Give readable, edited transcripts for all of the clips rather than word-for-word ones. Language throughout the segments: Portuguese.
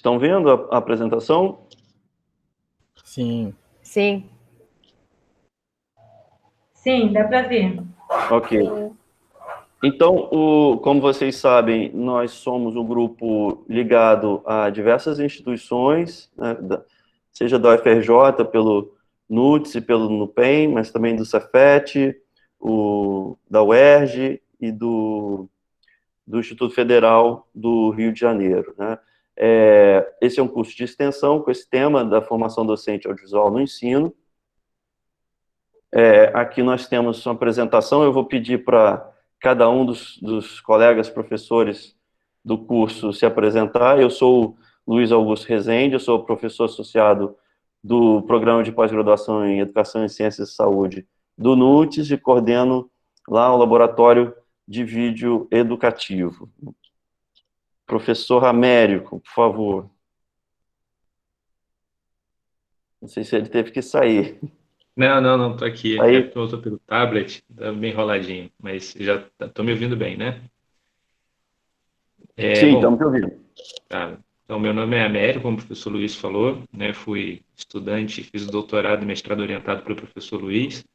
Estão vendo a apresentação? Sim. Sim. Sim, dá para ver. Ok. Então, como vocês sabem, nós somos um grupo ligado a diversas instituições, né, seja da UFRJ, pelo NUTS e pelo NUPEM, mas também do Cefet, da UERJ e do Instituto Federal do Rio de Janeiro, né? Esse é um curso de extensão com esse tema da formação docente audiovisual no ensino. Aqui nós temos uma apresentação, eu vou pedir para cada um dos colegas professores do curso se apresentar. Eu sou o Luiz Augusto Rezende, eu sou professor associado do Programa de Pós-Graduação em Educação em Ciências e Saúde do NUTS e coordeno lá o Laboratório de Vídeo Educativo. Professor Américo, por favor. Não sei se ele teve que sair. Não, tô aqui. Aí. Tô pelo tablet, tá bem enroladinho, mas já tô me ouvindo bem, né? Sim, estamos te ouvindo. Tá. Então, meu nome é Américo, como o professor Luiz falou, né? Fui estudante, fiz o doutorado e mestrado orientado pelo professor Luiz.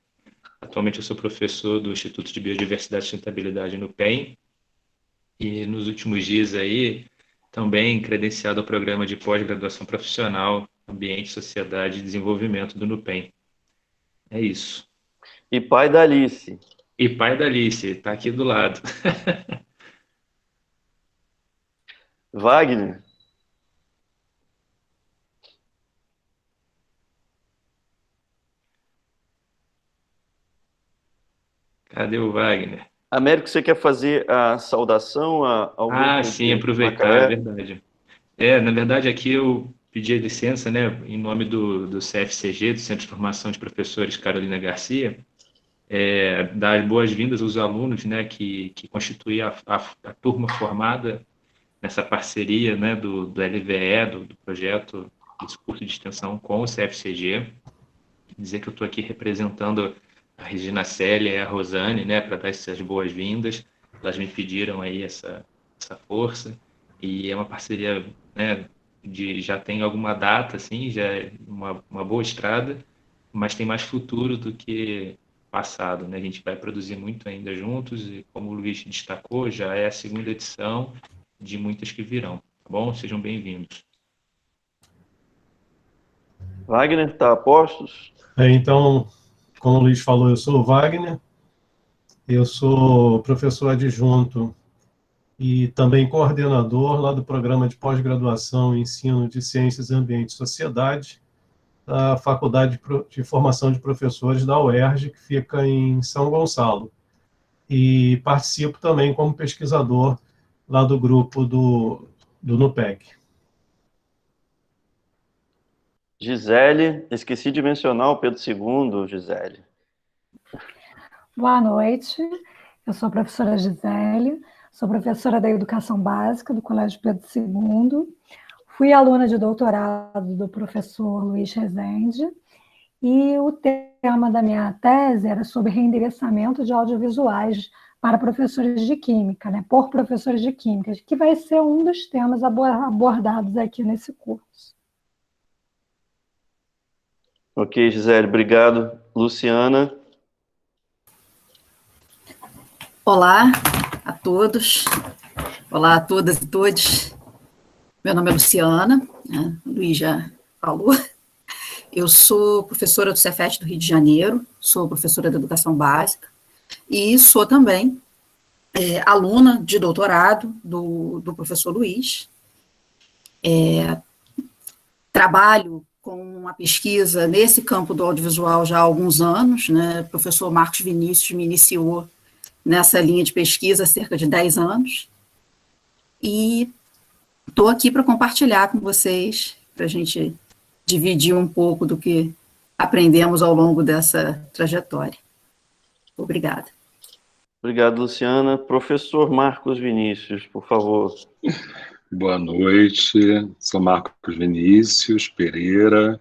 Atualmente eu sou professor do Instituto de Biodiversidade e Sustentabilidade no PEN. E nos últimos dias aí, também credenciado ao programa de pós-graduação profissional, Ambiente, Sociedade e Desenvolvimento do NUPEM. É isso. E pai da Alice. E pai da Alice, está aqui do lado. Wagner. Cadê o Wagner? Américo, você quer fazer a saudação ao grupo Sim, de aproveitar, Macaé? é verdade. Na verdade, aqui eu pedi a licença, né, em nome do CFCG, do Centro de Formação de Professores Carolina Garcia, dar as boas-vindas aos alunos, né, que constituem a turma formada nessa parceria, né, do LVE, do projeto desse curso de extensão com o CFCG. Dizer que eu estou aqui representando a Regina Célia e a Rosane, né, para dar essas boas-vindas. Elas me pediram aí essa força, e é uma parceria, né, já tem alguma data, assim, já é uma boa estrada, mas tem mais futuro do que passado, né? A gente vai produzir muito ainda juntos, e como o Luiz destacou, já é a segunda edição de muitas que virão, tá bom? Sejam bem-vindos. Wagner, está a postos? Então, como o Luiz falou, eu sou o Wagner, eu sou professor adjunto e também coordenador lá do Programa de Pós-Graduação em Ensino de Ciências, Ambiente e Sociedade, da Faculdade de Formação de Professores da UERJ, que fica em São Gonçalo. E participo também como pesquisador lá do grupo do NUPEC. Gisele, esqueci de mencionar o Pedro II, Gisele. Boa noite, eu sou a professora Gisele, sou professora da Educação Básica do Colégio Pedro II, fui aluna de doutorado do professor Luiz Rezende, e o tema da minha tese era sobre reendereçamento de audiovisuais para professores de Química, né, por professores de Química, que vai ser um dos temas abordados aqui nesse curso. Ok, Gisele, obrigado. Luciana. Olá a todos, olá a todas e todos. Meu nome é Luciana, né? O Luiz já falou. Eu sou professora do Cefet do Rio de Janeiro, sou professora de Educação Básica e sou também aluna de doutorado do professor Luiz. Trabalho com uma pesquisa nesse campo do audiovisual já há alguns anos, né? O professor Marcos Vinícius me iniciou nessa linha de pesquisa há cerca de 10 anos, e estou aqui para compartilhar com vocês, para a gente dividir um pouco do que aprendemos ao longo dessa trajetória. Obrigada. Obrigado, Luciana. Professor Marcos Vinícius, por favor. Boa noite, sou Marcos Vinícius Pereira,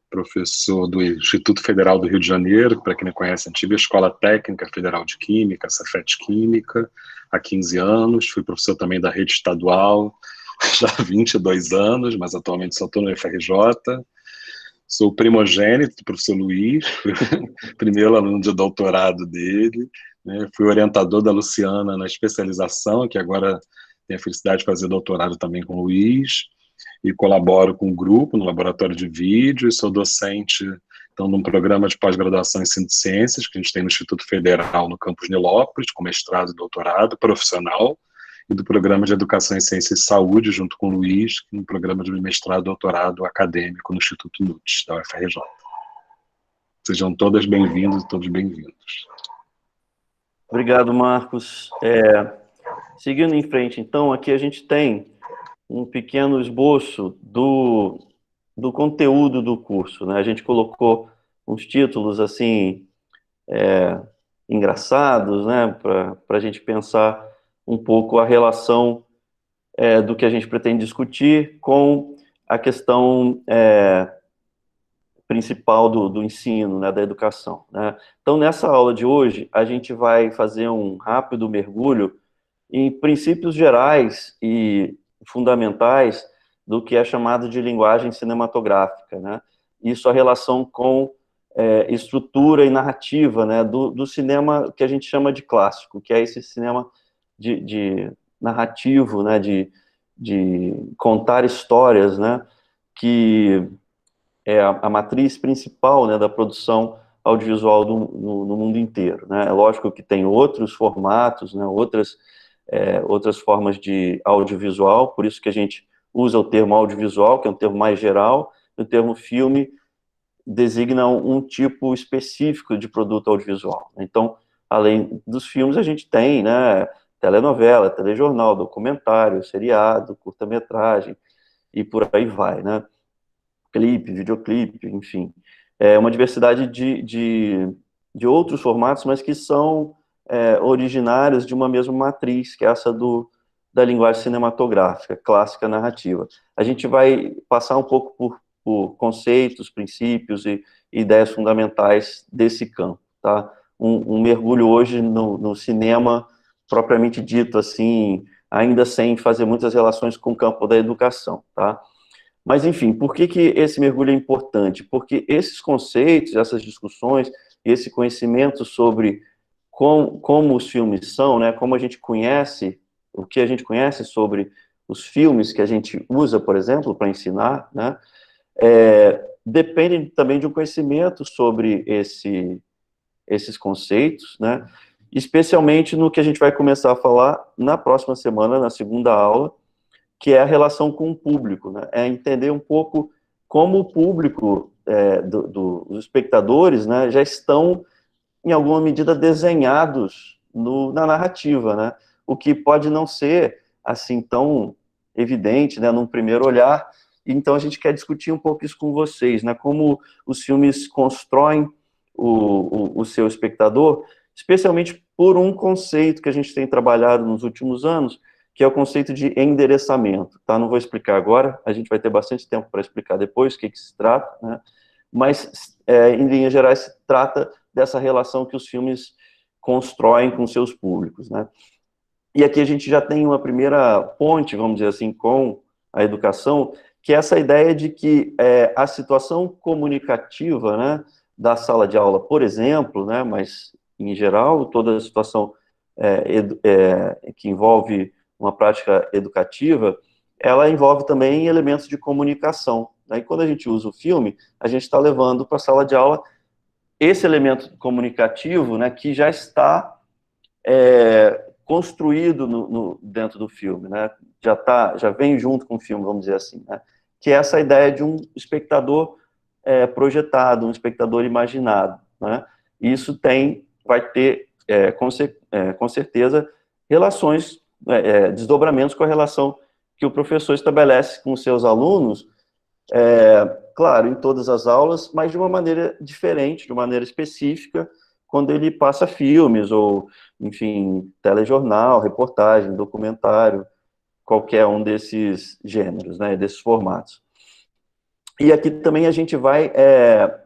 professor do Instituto Federal do Rio de Janeiro, para quem não conhece, a antiga Escola Técnica Federal de Química, Cefet Química, há 15 anos, fui professor também da rede estadual, já há 22 anos, mas atualmente só estou no FRJ. Sou o primogênito do professor Luiz, primeiro aluno de doutorado dele, né? Fui orientador da Luciana na especialização, que agora tenho a felicidade de fazer doutorado também com o Luiz, e colaboro com o grupo no laboratório de vídeo, e sou docente, então, num programa de pós-graduação em ensino de ciências, que a gente tem no Instituto Federal, no campus Nilópolis, com mestrado e doutorado profissional, e do programa de Educação em Ciências e Saúde, junto com o Luiz, no programa de mestrado e doutorado acadêmico no Instituto NUTES, da UFRJ. Sejam todas bem-vindas e todos bem-vindos. Obrigado, Marcos. Seguindo em frente, então, aqui a gente tem um pequeno esboço do conteúdo do curso, né? A gente colocou uns títulos, assim, engraçados, né? Para a gente pensar um pouco a relação do que a gente pretende discutir com a questão principal do ensino, né, da educação, né? Então, nessa aula de hoje, a gente vai fazer um rápido mergulho em princípios gerais e fundamentais do que é chamado de linguagem cinematográfica, né? Isso a relação com estrutura e narrativa, né, do cinema que a gente chama de clássico, que é esse cinema de narrativo, né, de contar histórias, né, que é a matriz principal, né, da produção audiovisual no mundo inteiro, né? É lógico que tem outros formatos, né, outras formas de audiovisual, por isso que a gente usa o termo audiovisual, que é um termo mais geral, e o termo filme designa um tipo específico de produto audiovisual. Então, além dos filmes, a gente tem, né, telenovela, telejornal, documentário, seriado, curta-metragem, e por aí vai, né? Clipe, videoclipe, enfim. É uma diversidade de outros formatos, mas que são originários de uma mesma matriz, que é essa da linguagem cinematográfica, clássica narrativa. A gente vai passar um pouco por conceitos, princípios e ideias fundamentais desse campo, tá? Um mergulho hoje no cinema propriamente dito, assim, ainda sem fazer muitas relações com o campo da educação, tá? Mas, enfim, por que esse mergulho é importante? Porque esses conceitos, essas discussões, esse conhecimento sobre como os filmes são, né, como a gente conhece, o que a gente conhece sobre os filmes que a gente usa, por exemplo, para ensinar, né, depende também de um conhecimento sobre esses conceitos, né, especialmente no que a gente vai começar a falar na próxima semana, na segunda aula, que é a relação com o público, né? É entender um pouco como o público dos espectadores, né, já estão, em alguma medida, desenhados na narrativa, né? O que pode não ser, assim, tão evidente, né, num primeiro olhar. Então, a gente quer discutir um pouco isso com vocês, né? Como os filmes constroem o seu espectador, especialmente por um conceito que a gente tem trabalhado nos últimos anos, que é o conceito de endereçamento, tá? Não vou explicar agora, a gente vai ter bastante tempo para explicar depois o que se trata, né? Mas, em linhas gerais, se trata dessa relação que os filmes constroem com seus públicos, né? E aqui a gente já tem uma primeira ponte, vamos dizer assim, com a educação, que é essa ideia de que a situação comunicativa, né, da sala de aula, por exemplo, né, mas, em geral, toda a situação que envolve uma prática educativa, ela envolve também elementos de comunicação, né? E quando a gente usa o filme, a gente está levando para a sala de aula esse elemento comunicativo, né, que já está construído dentro do filme, né? Já vem junto com o filme, vamos dizer assim, né? Que é essa ideia de um espectador projetado, um espectador imaginado, né? E isso vai ter, com certeza, relações, desdobramentos com a relação que o professor estabelece com os seus alunos, claro, em todas as aulas, mas de uma maneira diferente, de uma maneira específica, quando ele passa filmes, ou, enfim, telejornal, reportagem, documentário, qualquer um desses gêneros, né, desses formatos. E aqui também a gente vai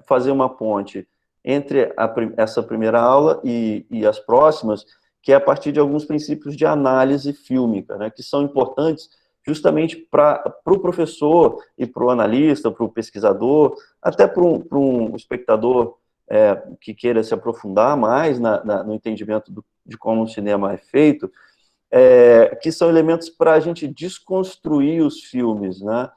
fazer uma ponte entre essa primeira aula e as próximas, que é a partir de alguns princípios de análise fílmica, né, que são importantes justamente para o professor e para o analista, para o pesquisador, até para um espectador que queira se aprofundar mais no entendimento de como o cinema é feito, que são elementos para a gente desconstruir os filmes, né?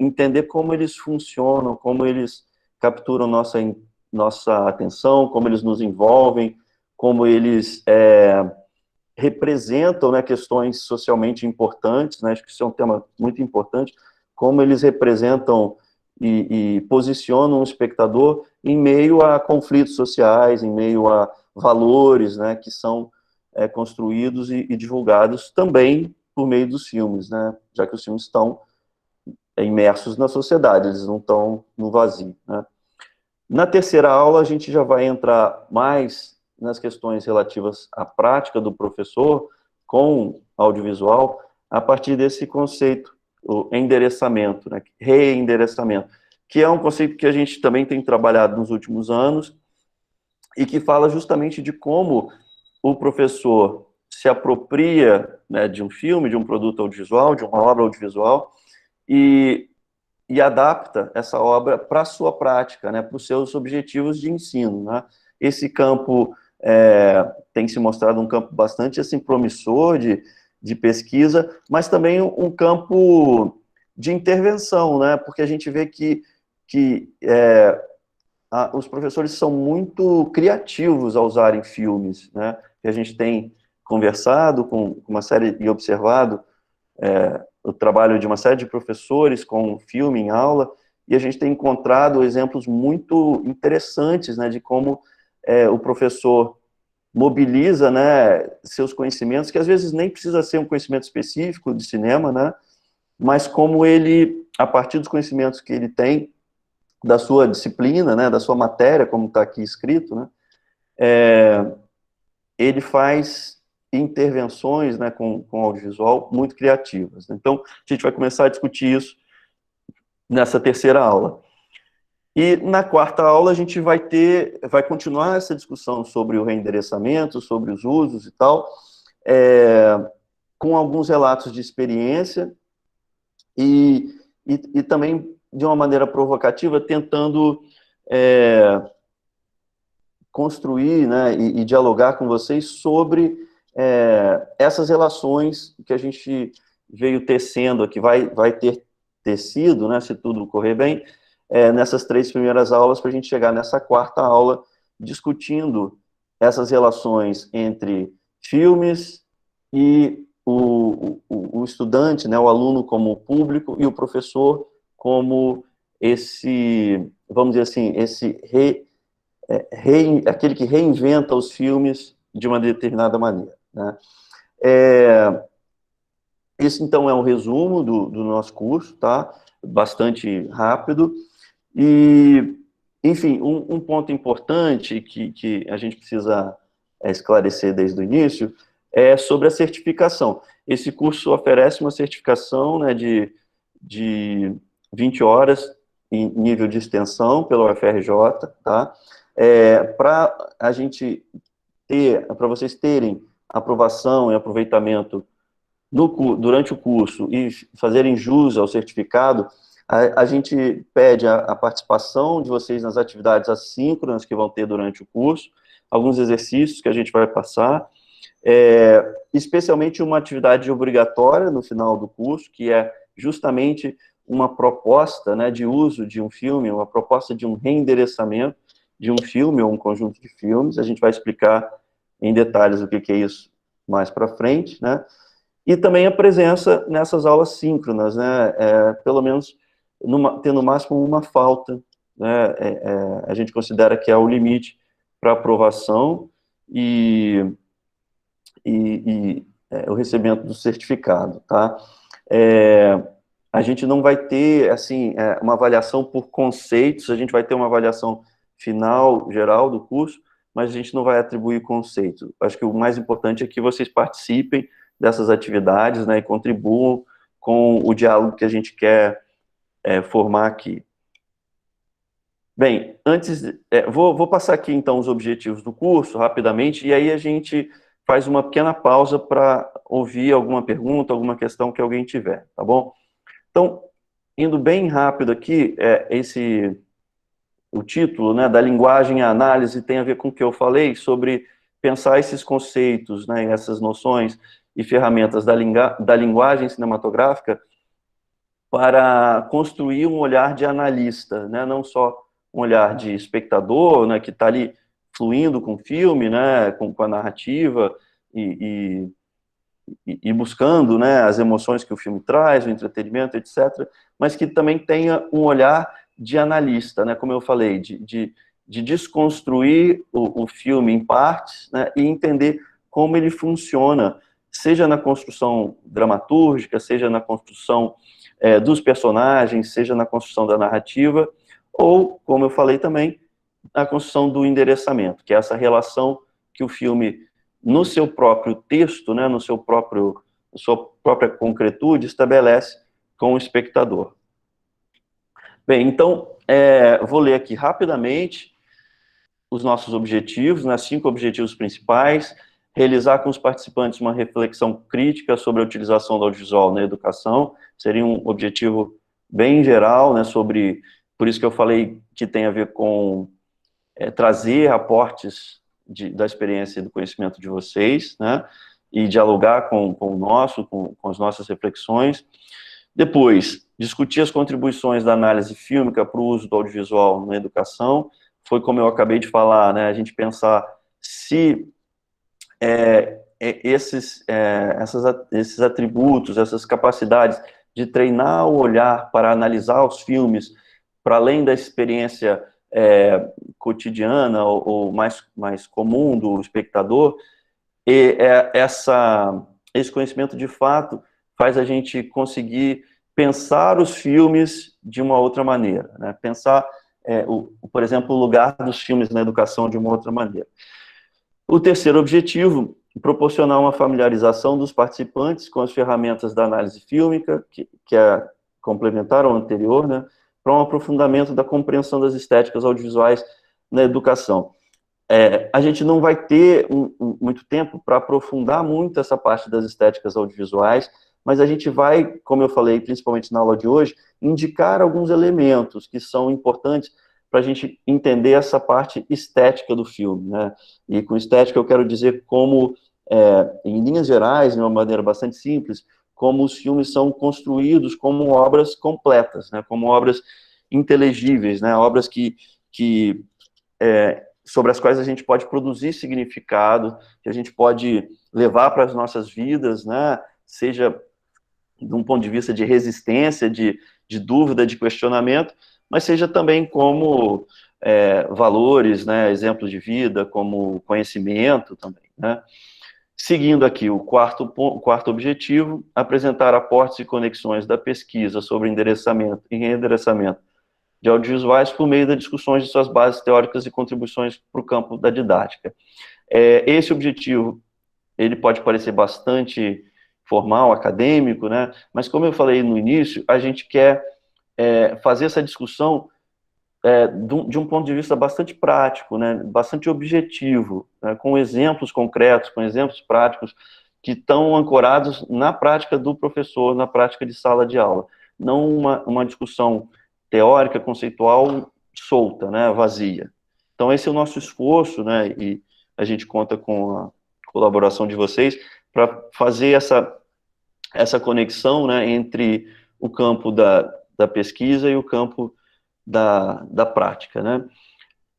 Entender como eles funcionam, como eles capturam nossa atenção, como eles nos envolvem, como eles representam, né, questões socialmente importantes, né? Acho que isso é um tema muito importante, como eles representam e posicionam o espectador em meio a conflitos sociais, em meio a valores, né, que são construídos e divulgados também por meio dos filmes, né, já que os filmes estão imersos na sociedade, eles não estão no vazio, né. Na terceira aula, a gente já vai entrar mais nas questões relativas à prática do professor com audiovisual, a partir desse conceito, o endereçamento, né, reendereçamento, que é um conceito que a gente também tem trabalhado nos últimos anos, e que fala justamente de como o professor se apropria, né, de um filme, de um produto audiovisual, de uma obra audiovisual, e adapta essa obra para a sua prática, né, para os seus objetivos de ensino, né. Esse campo tem se mostrado um campo bastante assim, promissor de pesquisa, mas também um campo de intervenção, né, porque a gente vê que os professores são muito criativos ao usarem filmes, né, que a gente tem conversado com uma série e observado o trabalho de uma série de professores com filme em aula, e a gente tem encontrado exemplos muito interessantes, né, de como o professor mobiliza, né, seus conhecimentos, que às vezes nem precisa ser um conhecimento específico de cinema, né, mas como ele, a partir dos conhecimentos que ele tem, da sua disciplina, né, da sua matéria, como está aqui escrito, né, ele faz intervenções, né, com audiovisual muito criativas. Então, a gente vai começar a discutir isso nessa terceira aula. E na quarta aula a gente vai continuar essa discussão sobre o reendereçamento, sobre os usos e tal, com alguns relatos de experiência e também de uma maneira provocativa, tentando construir, né, e dialogar com vocês sobre essas relações que a gente veio tecendo aqui, vai ter tecido, né, se tudo correr bem, nessas 3 primeiras aulas, para a gente chegar nessa quarta aula, discutindo essas relações entre filmes e o estudante, né, o aluno como público, e o professor como esse, vamos dizer assim, aquele que reinventa os filmes de uma determinada maneira, né. Esse, então, é um resumo do nosso curso, tá? Bastante rápido. E, enfim, um ponto importante que a gente precisa esclarecer desde o início é sobre a certificação. Esse curso oferece uma certificação, né, de 20 horas em nível de extensão pela UFRJ, tá? Para a gente para vocês terem aprovação e aproveitamento durante o curso e fazerem jus ao certificado, a gente pede a participação de vocês nas atividades assíncronas que vão ter durante o curso, alguns exercícios que a gente vai passar, especialmente uma atividade obrigatória no final do curso, que é justamente uma proposta, né, de uso de um filme, uma proposta de um reendereçamento de um filme ou um conjunto de filmes. A gente vai explicar em detalhes o que é isso mais para frente, né? E também a presença nessas aulas síncronas, né? Pelo menos tendo no máximo uma falta, né? A gente considera que é o limite para aprovação e o recebimento do certificado, tá? A gente não vai ter, assim, uma avaliação por conceitos, a gente vai ter uma avaliação final, geral do curso, mas a gente não vai atribuir conceitos. Acho que o mais importante é que vocês participem dessas atividades, né, e contribuam com o diálogo que a gente quer formar aqui. Bem, antes, vou passar aqui, então, os objetivos do curso, rapidamente, e aí a gente faz uma pequena pausa para ouvir alguma pergunta, alguma questão que alguém tiver, tá bom? Então, indo bem rápido aqui, o título, né, da linguagem e a análise tem a ver com o que eu falei sobre pensar esses conceitos, né, essas noções e ferramentas da linguagem cinematográfica para construir um olhar de analista, né, não só um olhar de espectador, né, que está ali fluindo com o filme, né, com a narrativa e buscando, né, as emoções que o filme traz, o entretenimento, etc., mas que também tenha um olhar de analista, né, como eu falei, de desconstruir o filme em partes, né, e entender como ele funciona, seja na construção dramatúrgica, seja na construção dos personagens, seja na construção da narrativa, ou, como eu falei também, na construção do endereçamento, que é essa relação que o filme, no seu próprio texto, né, sua própria concretude, estabelece com o espectador. Bem, então, vou ler aqui rapidamente os nossos objetivos, né, 5 objetivos principais: realizar com os participantes uma reflexão crítica sobre a utilização do audiovisual na educação, seria um objetivo bem geral, né, por isso que eu falei que tem a ver com trazer aportes da experiência e do conhecimento de vocês, né, e dialogar com as nossas reflexões. Depois, discutir as contribuições da análise fílmica para o uso do audiovisual na educação. Foi como eu acabei de falar, né, a gente pensar se esses atributos, essas capacidades de treinar o olhar para analisar os filmes, para além da experiência cotidiana ou mais comum do espectador, esse conhecimento, de fato, faz a gente conseguir pensar os filmes de uma outra maneira, né? Pensar, por exemplo, o lugar dos filmes na educação de uma outra maneira. O terceiro objetivo, proporcionar uma familiarização dos participantes com as ferramentas da análise fílmica, que é complementar ao anterior, né, para um aprofundamento da compreensão das estéticas audiovisuais na educação. A gente não vai ter muito tempo para aprofundar muito essa parte das estéticas audiovisuais, mas a gente vai, como eu falei, principalmente na aula de hoje, indicar alguns elementos que são importantes para a gente entender essa parte estética do filme, né? E com estética eu quero dizer como, em linhas gerais, de uma maneira bastante simples, como os filmes são construídos como obras completas, né? Como obras inteligíveis, né? Obras sobre as quais a gente pode produzir significado, que a gente pode levar para as nossas vidas, né? Seja de um ponto de vista de resistência, de dúvida, de questionamento, mas seja também como valores, né? Exemplos de vida, como conhecimento também, né? Seguindo aqui o quarto objetivo, apresentar aportes e conexões da pesquisa sobre endereçamento e reendereçamento de audiovisuais por meio das discussões de suas bases teóricas e contribuições para o campo da didática. Esse objetivo, ele pode parecer bastante formal, acadêmico, né? Mas como eu falei no início, a gente quer fazer essa discussão de um ponto de vista bastante prático, né? Bastante objetivo, né? Com exemplos concretos, com exemplos práticos que estão ancorados na prática do professor, na prática de sala de aula. Não uma discussão teórica, conceitual, solta, né, vazia. Então, esse é o nosso esforço, né, e a gente conta com a colaboração de vocês para fazer essa conexão, né, entre o campo da pesquisa e o campo da prática, né.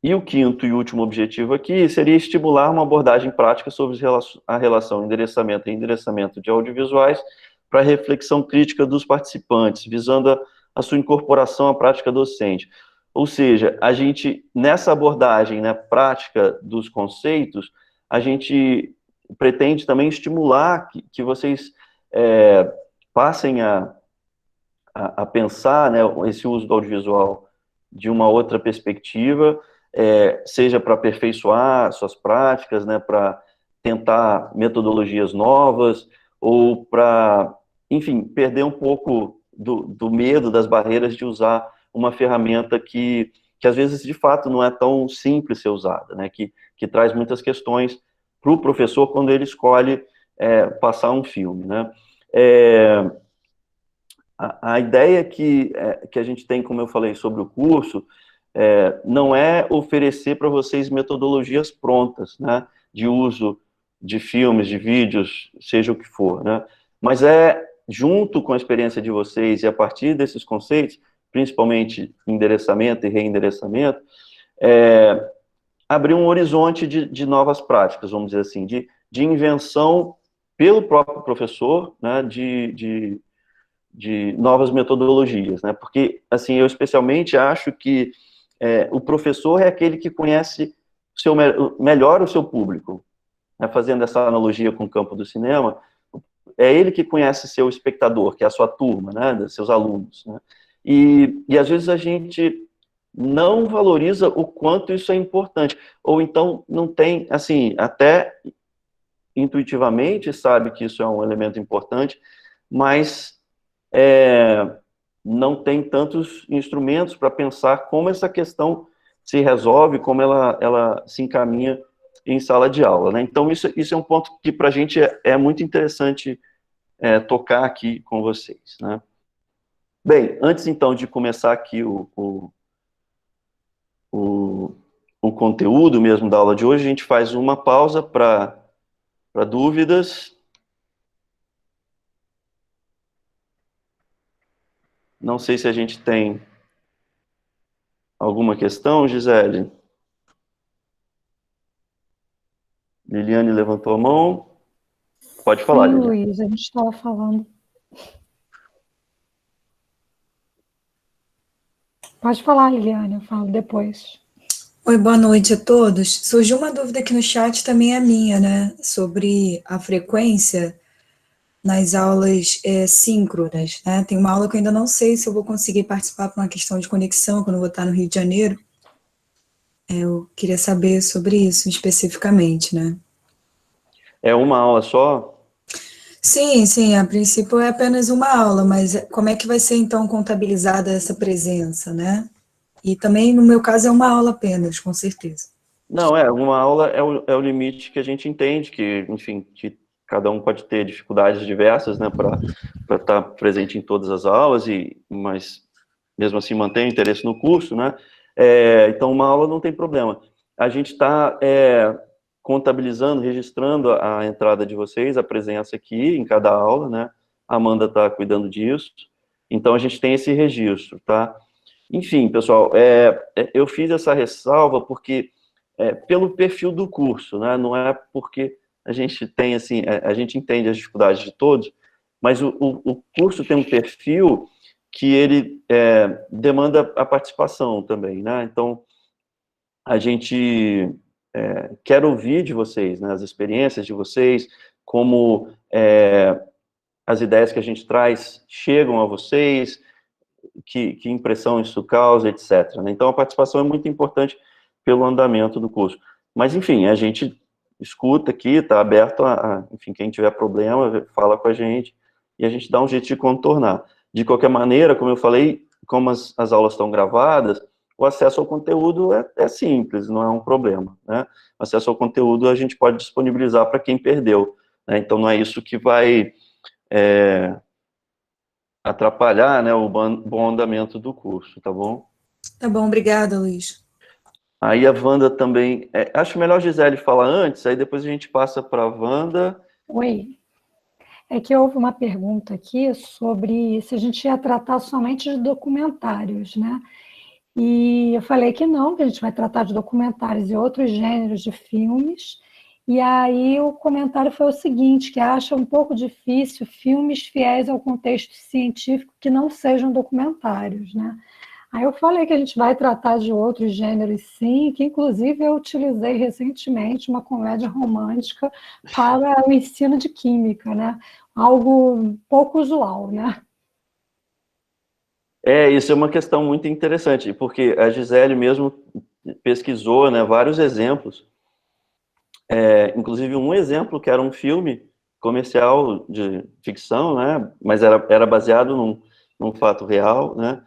E o quinto e último objetivo aqui seria estimular uma abordagem prática sobre a relação endereçamento e endereçamento de audiovisuais para reflexão crítica dos participantes, visando a sua incorporação à prática docente. Ou seja, a gente, nessa abordagem, né, prática dos conceitos, a gente pretende também estimular que vocês passem a pensar, né, esse uso do audiovisual de uma outra perspectiva, seja para aperfeiçoar suas práticas, né, para tentar metodologias novas, ou para, enfim, perder um pouco do medo, das barreiras de usar uma ferramenta que às vezes, de fato, não é tão simples ser usada, né, que traz muitas questões para o professor quando ele escolhe passar um filme, né? A ideia que a gente tem, como eu falei sobre o curso, não é oferecer para vocês metodologias prontas, né, de uso de filmes, de vídeos, seja o que for, né, mas junto com a experiência de vocês e a partir desses conceitos, principalmente endereçamento e reendereçamento, abrir um horizonte de novas práticas, vamos dizer assim, de invenção pelo próprio professor, né, de novas metodologias, né, porque, assim, eu especialmente acho que o professor é aquele que conhece melhor o seu público, né, fazendo essa analogia com o campo do cinema, é ele que conhece seu espectador, que é a sua turma, né, seus alunos, né, e às vezes a gente não valoriza o quanto isso é importante, ou então não tem, assim, até intuitivamente sabe que isso é um elemento importante, mas não tem tantos instrumentos para pensar como essa questão se resolve, como ela se encaminha em sala de aula, né? Então, isso é um ponto que para a gente é muito interessante tocar aqui com vocês, né? Bem, antes então de começar aqui o conteúdo mesmo da aula de hoje, a gente faz uma pausa para dúvidas. Não sei se a gente tem alguma questão, Gisele? Liliane levantou a mão. Pode falar, Sim, Liliane. Luiz, a gente estava falando. Pode falar, Liliane, eu falo depois. Oi, boa noite a todos. Surgiu uma dúvida aqui no chat, também é minha, né? Sobre a frequência nas aulas síncronas, né? Tem uma aula que eu ainda não sei se eu vou conseguir participar por uma questão de conexão, quando eu vou estar no Rio de Janeiro. Eu queria saber sobre isso especificamente, né? É uma aula só? Sim, a princípio é apenas uma aula, mas como é que vai ser então contabilizada essa presença, né? E também, no meu caso, é uma aula apenas, com certeza. Não, uma aula é o limite que a gente entende, que, enfim, que cada um pode ter dificuldades diversas, né, para estar presente em todas as aulas, mas mesmo assim manter o interesse no curso, né? Então, uma aula não tem problema. A gente está contabilizando, registrando a entrada de vocês, a presença aqui em cada aula, né? A Amanda está cuidando disso. Então, a gente tem esse registro, tá? Enfim, pessoal, eu fiz essa ressalva porque, pelo perfil do curso, né? Não é porque a gente tem, assim, a gente entende as dificuldades de todos, mas o curso tem um perfil que ele demanda a participação também, né? Então, a gente quer ouvir de vocês, né? As experiências de vocês, como as ideias que a gente traz chegam a vocês, que impressão isso causa, etc. Né? Então, a participação é muito importante pelo andamento do curso. Mas, enfim, a gente escuta aqui, está aberto enfim, quem tiver problema, fala com a gente, e a gente dá um jeito de contornar. De qualquer maneira, como eu falei, como as aulas estão gravadas, o acesso ao conteúdo é simples, não é um problema, né? O acesso ao conteúdo a gente pode disponibilizar para quem perdeu, né? Então, não é isso que vai atrapalhar, né, o bom andamento do curso, tá bom? Tá bom, obrigada, Luiz. Aí a Wanda também, acho melhor a Gisele falar antes, aí depois a gente passa para a Wanda. Oi, é que houve uma pergunta aqui sobre se a gente ia tratar somente de documentários, né? E eu falei que não, que a gente vai tratar de documentários e outros gêneros de filmes. E aí o comentário foi o seguinte, que acha um pouco difícil filmes fiéis ao contexto científico que não sejam documentários, né? Aí eu falei que a gente vai tratar de outros gêneros, sim, que inclusive eu utilizei recentemente uma comédia romântica para o ensino de química, né? Algo pouco usual, né? Isso é uma questão muito interessante, porque a Gisele mesmo pesquisou, né, vários exemplos, inclusive um exemplo que era um filme comercial de ficção, né, mas era baseado num fato real, né,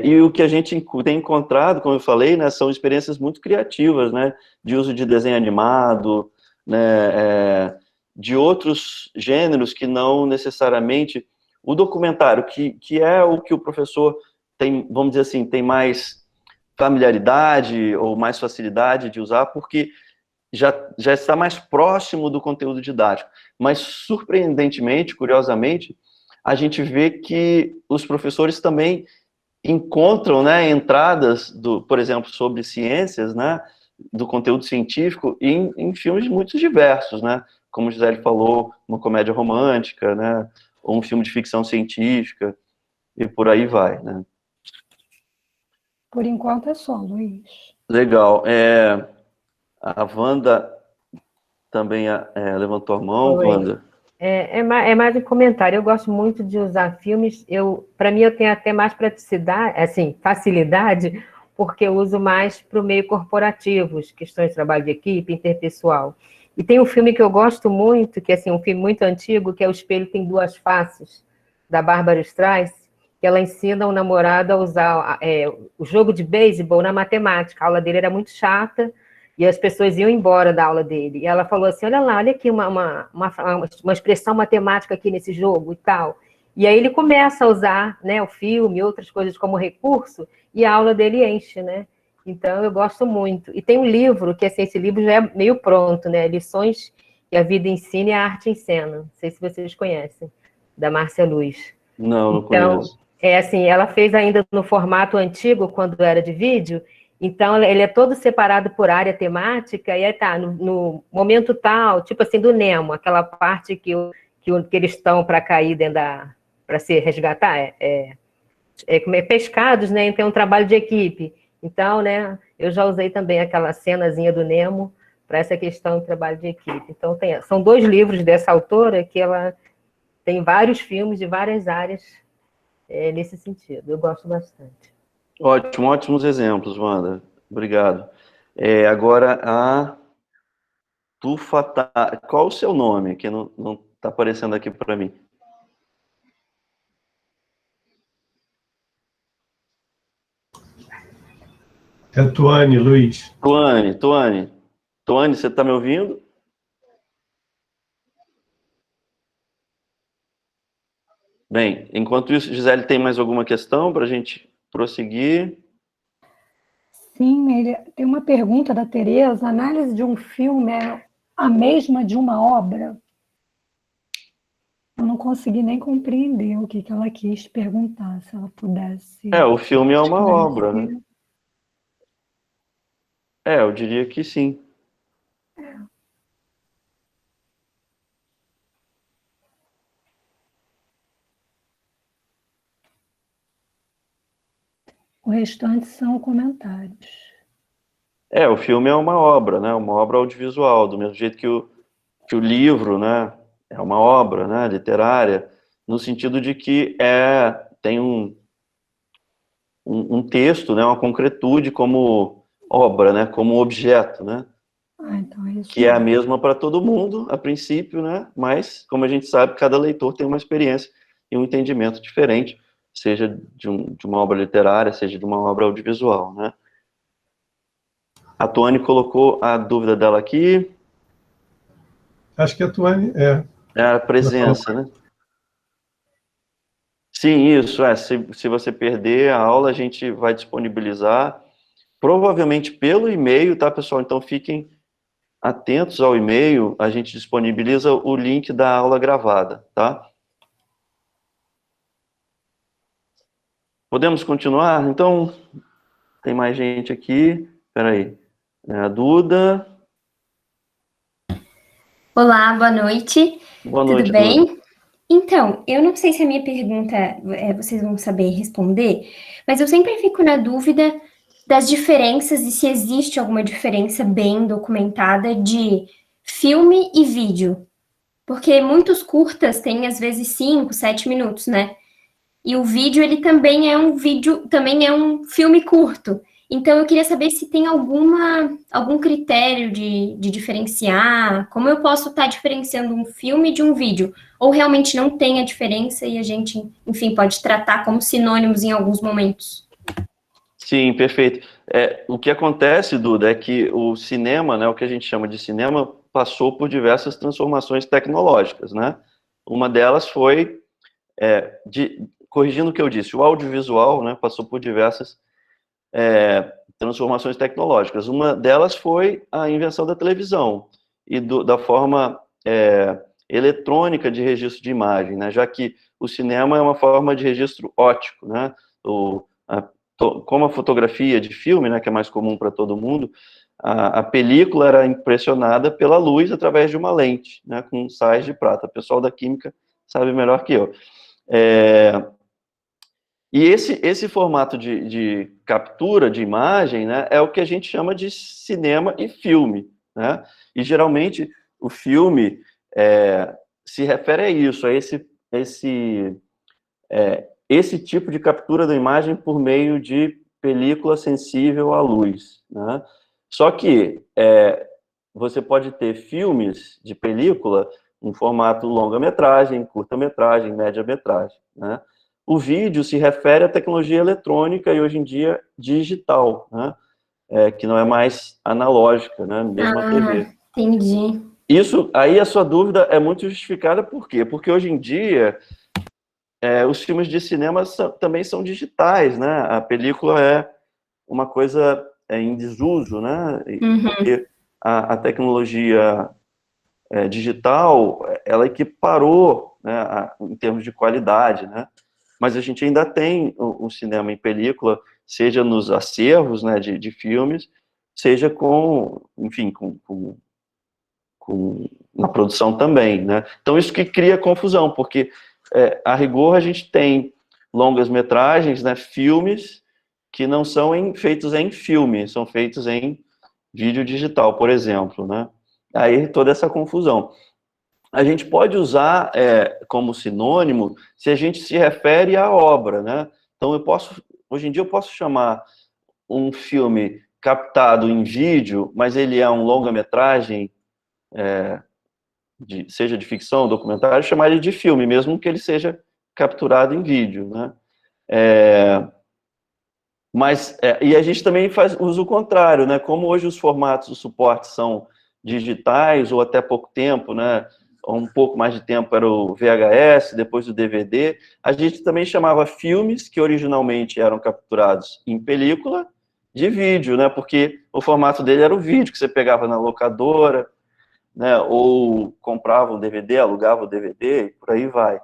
e o que a gente tem encontrado, como eu falei, né, são experiências muito criativas, né, de uso de desenho animado, né, de outros gêneros que não necessariamente o documentário, que é o que o professor tem, vamos dizer assim, tem mais familiaridade ou mais facilidade de usar, porque já está mais próximo do conteúdo didático. Mas, surpreendentemente, curiosamente, a gente vê que os professores também encontram, né, entradas, por exemplo, sobre ciências, né, do conteúdo científico em filmes muito diversos, né, como o Gisele falou, uma comédia romântica, né, ou um filme de ficção científica, e por aí vai, né. Por enquanto é só, Luiz. Legal. A Wanda também levantou a mão. Oi. Wanda. É mais um comentário. Eu gosto muito de usar filmes. Para mim, eu tenho até mais praticidade, assim, facilidade, porque eu uso mais para o meio corporativo, questões de trabalho de equipe, interpessoal. E tem um filme que eu gosto muito, que é assim, um filme muito antigo, que é O Espelho Tem Duas Faces, da Bárbara Streisand, que ela ensina o namorado a usar o jogo de beisebol na matemática. A aula dele era muito chata, e as pessoas iam embora da aula dele. E ela falou assim, olha lá, olha aqui uma expressão matemática aqui nesse jogo e tal. E aí ele começa a usar, né, o filme e outras coisas como recurso, e a aula dele enche, né? Então, eu gosto muito. E tem um livro, que assim, esse livro já é meio pronto, né? Lições que a vida ensina e a arte ensina. Não sei se vocês conhecem, da Márcia Luz. Não Então, conheço. assim, ela fez ainda no formato antigo, quando era de vídeo. Então, ele é todo separado por área temática, e aí tá, no momento tal, tipo assim, do Nemo, aquela parte que eles estão para cair dentro para se resgatar, pescados, né? Então, é um trabalho de equipe. Então, né, eu já usei também aquela cenazinha do Nemo para essa questão de trabalho de equipe. Então, são 2 livros dessa autora que ela tem vários filmes de várias áreas nesse sentido. Eu gosto bastante. Ótimo, ótimos exemplos, Wanda. Obrigado. Agora, a Tufata... Qual o seu nome? Que não está aparecendo aqui para mim. É Tuane, Luiz. Tuane, você está me ouvindo? Bem, enquanto isso, Gisele, tem mais alguma questão para a gente prosseguir? Sim, tem uma pergunta da Tereza. A análise de um filme é a mesma de uma obra? Eu não consegui nem compreender o que ela quis perguntar, se ela pudesse... O filme é uma obra, né? Eu diria que sim. O restante são comentários. O filme é uma obra, né? Uma obra audiovisual, do mesmo jeito que o livro, né? É uma obra, né? Literária, no sentido de que tem um texto, né? Uma concretude como obra, né? Como objeto, né? Então é isso. Que é a mesma para todo mundo, a princípio, né? Mas, como a gente sabe, cada leitor tem uma experiência e um entendimento diferente, seja de uma obra literária, seja de uma obra audiovisual, né? A Tuane colocou a dúvida dela aqui. Acho que a Tuane É a presença, né? Sim, isso, se você perder a aula, a gente vai disponibilizar, provavelmente pelo e-mail, tá, pessoal? Então, fiquem atentos ao e-mail, a gente disponibiliza o link da aula gravada, tá? Podemos continuar? Então, tem mais gente aqui. Espera aí. A Duda. Olá, boa noite. Boa noite, tudo bem? Duda. Então, eu não sei se a minha pergunta vocês vão saber responder, mas eu sempre fico na dúvida das diferenças e se existe alguma diferença bem documentada de filme e vídeo. Porque muitos curtas têm, às vezes, 5, 7 minutos, né? E o vídeo, ele também é um filme curto. Então, eu queria saber se tem algum critério de diferenciar, como eu posso estar diferenciando um filme de um vídeo, ou realmente não tem a diferença e a gente, enfim, pode tratar como sinônimos em alguns momentos. Sim, perfeito. O que acontece, Duda, é que o cinema, né, o que a gente chama de cinema, passou por diversas transformações tecnológicas, né? Uma delas foi, corrigindo o que eu disse, o audiovisual, né, passou por diversas transformações tecnológicas. Uma delas foi a invenção da televisão e da forma eletrônica de registro de imagem, né? Já que o cinema é uma forma de registro óptico, né? Como a fotografia de filme, né, que é mais comum para todo mundo, a película era impressionada pela luz através de uma lente, né, com sais de prata. O pessoal da química sabe melhor que eu. E esse formato de captura de imagem, né, é o que a gente chama de cinema e filme, né? E geralmente o filme se refere a isso, a esse tipo de captura da imagem por meio de película sensível à luz, né? Só que você pode ter filmes de película em formato longa-metragem, curta-metragem, média-metragem, né? O vídeo se refere à tecnologia eletrônica e, hoje em dia, digital, né? Que não é mais analógica, né? Mesmo a TV. Entendi. Isso, aí a sua dúvida é muito justificada, por quê? Porque, hoje em dia, os filmes de cinema também são digitais, né? A película é uma coisa em desuso, né? Porque a tecnologia digital, ela equiparou, né, em termos de qualidade, né? Mas a gente ainda tem o cinema em película, seja nos acervos, né, de filmes, seja enfim, na produção também, né? Então, isso que cria confusão, porque, a rigor, a gente tem longas-metragens, né, filmes, que não são feitos em filme, são feitos em vídeo digital, por exemplo, né? Aí toda essa confusão. A gente pode usar como sinônimo se a gente se refere à obra, né? Então, hoje em dia eu posso chamar um filme captado em vídeo, mas ele é um longa-metragem, seja de ficção, documentário, chamar ele de filme, mesmo que ele seja capturado em vídeo, né? E a gente também usa o contrário, né? Como hoje os formatos, os suportes são digitais, ou até pouco tempo, né? Um pouco mais de tempo era o VHS, depois o DVD, a gente também chamava filmes que originalmente eram capturados em película, de vídeo, né? Porque o formato dele era o vídeo, que você pegava na locadora, né? Ou comprava um DVD, alugava o DVD, e por aí vai.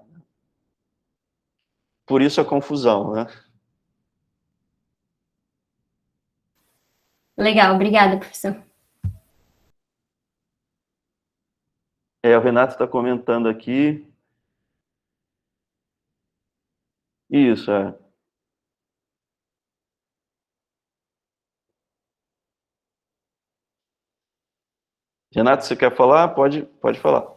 Por isso a confusão, né? Legal, obrigada, professor. O Renato está comentando aqui. Isso, Renato, você quer falar? Pode falar.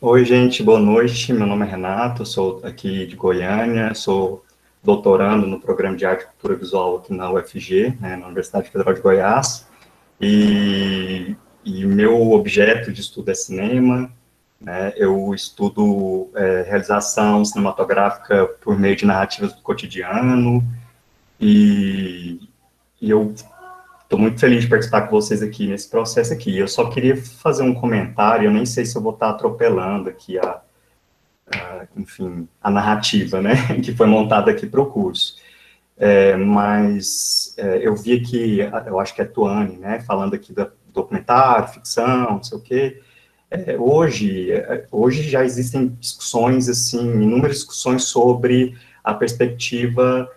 Oi, gente, boa noite. Meu nome é Renato, sou aqui de Goiânia, sou doutorando no programa de arte e cultura visual aqui na UFG, né, na Universidade Federal de Goiás, e meu objeto de estudo é cinema, né, eu estudo realização cinematográfica por meio de narrativas do cotidiano, e eu estou muito feliz de participar com vocês aqui nesse processo aqui. Eu só queria fazer um comentário, eu nem sei se eu vou estar atropelando aqui enfim, a narrativa, né, que foi montada aqui para o curso. Mas eu vi aqui, eu acho que é Tuane, né, falando aqui do documentário, ficção, não sei o quê. Hoje já existem discussões, assim, inúmeras discussões sobre a perspectiva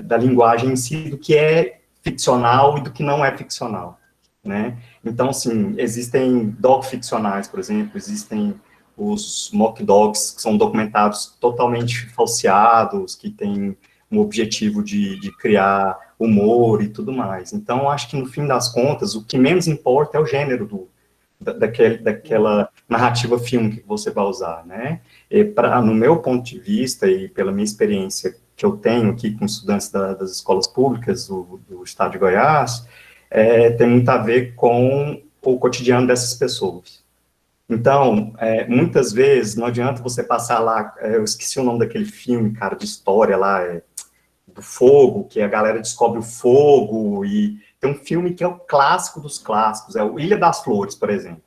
da linguagem em si, do que é ficcional e do que não é ficcional, né? Então, assim, existem doc-ficcionais, por exemplo, existem os mock-docs, que são documentários totalmente falseados, que têm um objetivo de criar humor e tudo mais. Então, acho que, no fim das contas, o que menos importa é o gênero daquela narrativa filme que você vai usar, né? No meu ponto de vista e pela minha experiência que eu tenho aqui com estudantes das escolas públicas do estado de Goiás, tem muito a ver com o cotidiano dessas pessoas. Então, muitas vezes, não adianta você passar lá, eu esqueci o nome daquele filme, cara, de história lá, do fogo, que a galera descobre o fogo, e tem um filme que é o clássico dos clássicos, é o Ilha das Flores, por exemplo.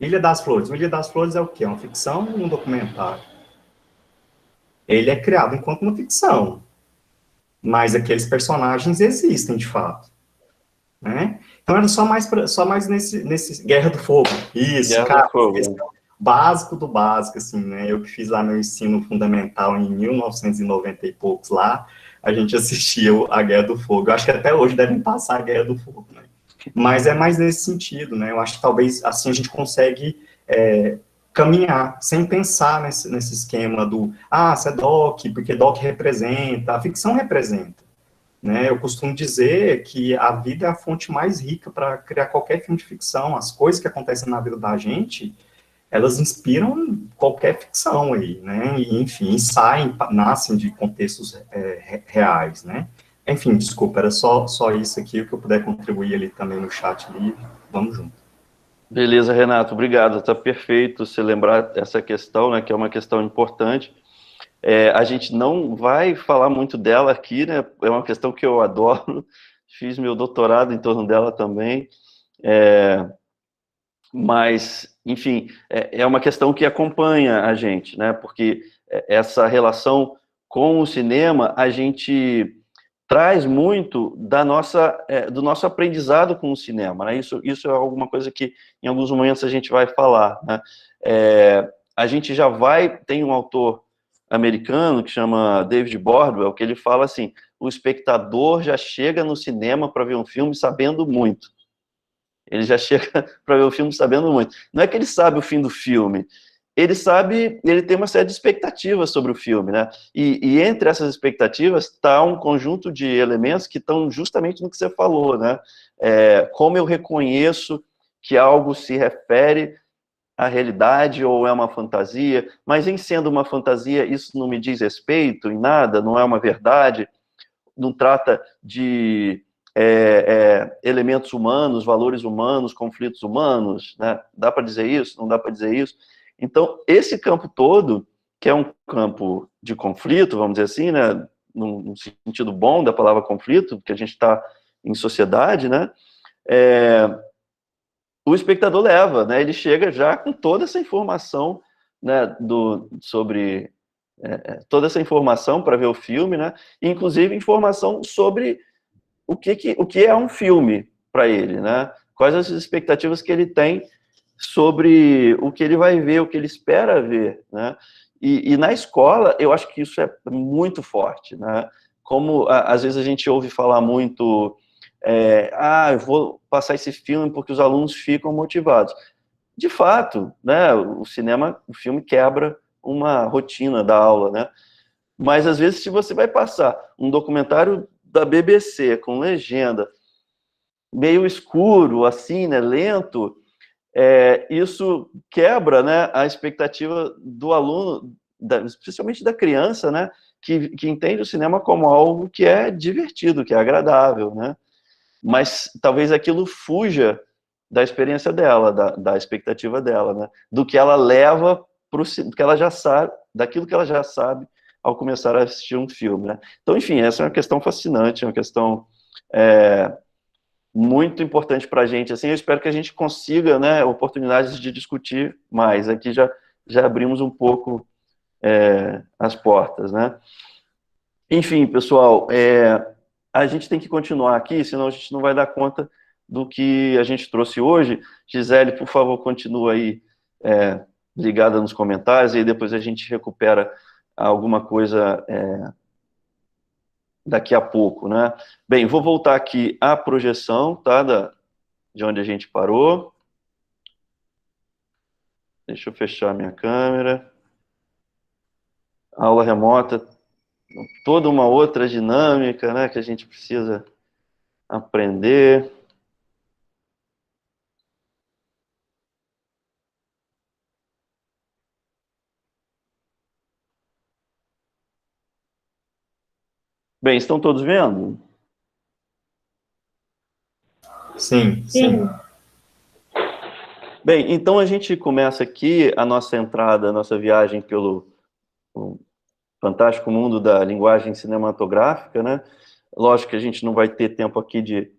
Ilha das Flores. O Ilha das Flores é o quê? É uma ficção ou um documentário? Ele é criado enquanto uma ficção, mas aqueles personagens existem, de fato. Né? Então, era só mais nesse Guerra do Fogo. Isso, Guerra cara. do Fogo. Básico do básico, assim, né? Eu que fiz lá meu ensino fundamental em 1990 e poucos lá, a gente assistia a Guerra do Fogo. Eu acho que até hoje devem passar a Guerra do Fogo, né? Mas é mais nesse sentido, né? Eu acho que talvez assim a gente consegue caminhar sem pensar nesse esquema do isso é doc, porque doc representa, a ficção representa. Né? Eu costumo dizer que a vida é a fonte mais rica para criar qualquer filme de ficção. As coisas que acontecem na vida da gente, elas inspiram qualquer ficção aí, né? E, enfim, nascem de contextos reais, né? Enfim, desculpa, era só isso aqui, o que eu puder contribuir ali também no chat livre. Vamos junto. Beleza, Renato, obrigado. Está perfeito você lembrar essa questão, né, que é uma questão importante. A gente não vai falar muito dela aqui, né? É uma questão que eu adoro. Fiz meu doutorado em torno dela também. Mas, enfim, é uma questão que acompanha a gente, né? Porque essa relação com o cinema, a gente traz muito do nosso aprendizado com o cinema, né? Isso é alguma coisa que, em alguns momentos, a gente vai falar, né? A gente já tem um autor americano que chama David Bordwell, que ele fala assim, o espectador já chega no cinema para ver um filme sabendo muito. Ele já chega para ver o filme sabendo muito. Não é que ele sabe o fim do filme, ele tem uma série de expectativas sobre o filme, né? E entre essas expectativas está um conjunto de elementos que estão justamente no que você falou, né? Como eu reconheço que algo se refere à realidade ou é uma fantasia, mas em sendo uma fantasia, isso não me diz respeito em nada, não é uma verdade, não trata de elementos humanos, valores humanos, conflitos humanos, né? Dá para dizer isso? Não dá para dizer isso? Então, esse campo todo, que é um campo de conflito, vamos dizer assim, né, num sentido bom da palavra conflito, porque a gente está em sociedade, né, o espectador leva, né, ele chega já com toda essa informação, né, sobre toda essa informação para ver o filme, né, inclusive informação sobre o que é um filme para ele, né, quais as expectativas que ele tem sobre o que ele vai ver, o que ele espera ver, né? E na escola, eu acho que isso é muito forte, né? Como, às vezes, a gente ouve falar muito, eu vou passar esse filme porque os alunos ficam motivados. De fato, né, o filme quebra uma rotina da aula, né? Mas, às vezes, se você vai passar um documentário da BBC com legenda meio escuro, assim, né, lento, isso quebra, né, a expectativa do aluno, especialmente da criança, né, que entende o cinema como algo que é divertido, que é agradável, né, mas talvez aquilo fuja da experiência dela, da expectativa dela, né, do que ela leva do que ela já sabe, daquilo que ela já sabe ao começar a assistir um filme, né. Então, enfim, essa é uma questão fascinante, é uma questão muito importante para a gente, assim, eu espero que a gente consiga, né, oportunidades de discutir mais, aqui já abrimos um pouco as portas, né. Enfim, pessoal, a gente tem que continuar aqui, senão a gente não vai dar conta do que a gente trouxe hoje. Gisele, por favor, continua aí ligada nos comentários, e depois a gente recupera alguma coisa daqui a pouco, né? Bem, vou voltar aqui à projeção, tá? De onde a gente parou. Deixa eu fechar minha câmera. Aula remota, toda uma outra dinâmica, né? Que a gente precisa aprender. Bem, estão todos vendo? Sim, sim. Bem, então a gente começa aqui a nossa entrada, a nossa viagem pelo fantástico mundo da linguagem cinematográfica, né? Lógico que a gente não vai ter tempo aqui de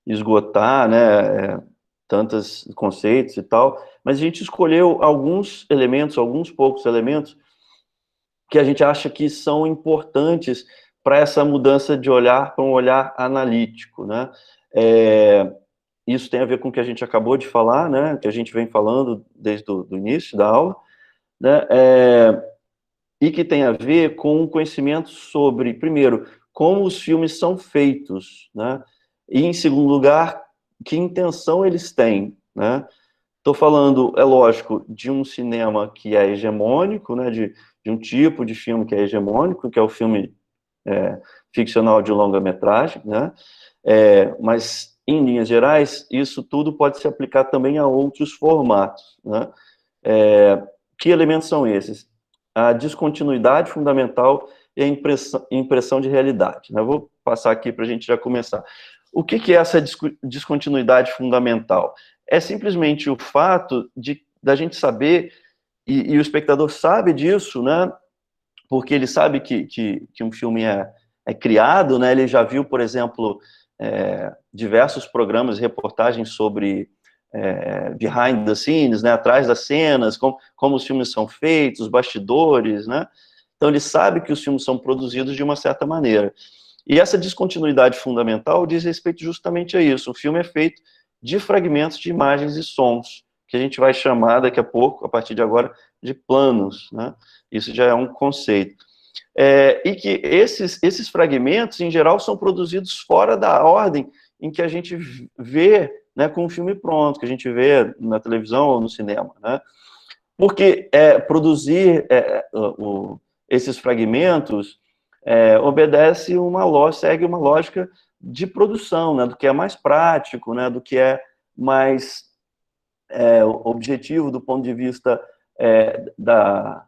esgotar, né, tantos conceitos e tal, mas a gente escolheu alguns elementos, alguns poucos elementos, que a gente acha que são importantes para essa mudança de olhar para um olhar analítico, né? Isso tem a ver com o que a gente acabou de falar, né? Que a gente vem falando desde o início da aula, né? E que tem a ver com o conhecimento sobre, primeiro, como os filmes são feitos, né? E, em segundo lugar, que intenção eles têm, né? Estou falando, é lógico, de um cinema que é hegemônico, né? De um tipo de filme que é hegemônico, que é o filme ficcional de longa-metragem, né? Mas, em linhas gerais, isso tudo pode se aplicar também a outros formatos, né? Que elementos são esses? A descontinuidade fundamental e a impressão de realidade, né? Eu vou passar aqui para a gente já começar. O que é essa descontinuidade fundamental? É simplesmente o fato da gente saber, e o espectador sabe disso, né? Porque ele sabe que um filme é criado, né? Ele já viu, por exemplo, diversos programas e reportagens sobre behind the scenes, né? Atrás das cenas, como os filmes são feitos, os bastidores, né? Então ele sabe que os filmes são produzidos de uma certa maneira. E essa descontinuidade fundamental diz respeito justamente a isso. O filme é feito de fragmentos de imagens e sons, que a gente vai chamar daqui a pouco, a partir de agora, de planos, né? Isso já é um conceito. E que esses fragmentos, em geral, são produzidos fora da ordem em que a gente vê, né, com o filme pronto, que a gente vê na televisão ou no cinema, né? Porque produzir esses fragmentos obedece segue uma lógica de produção, né, do que é mais prático, né, do que é mais objetivo do ponto de vista da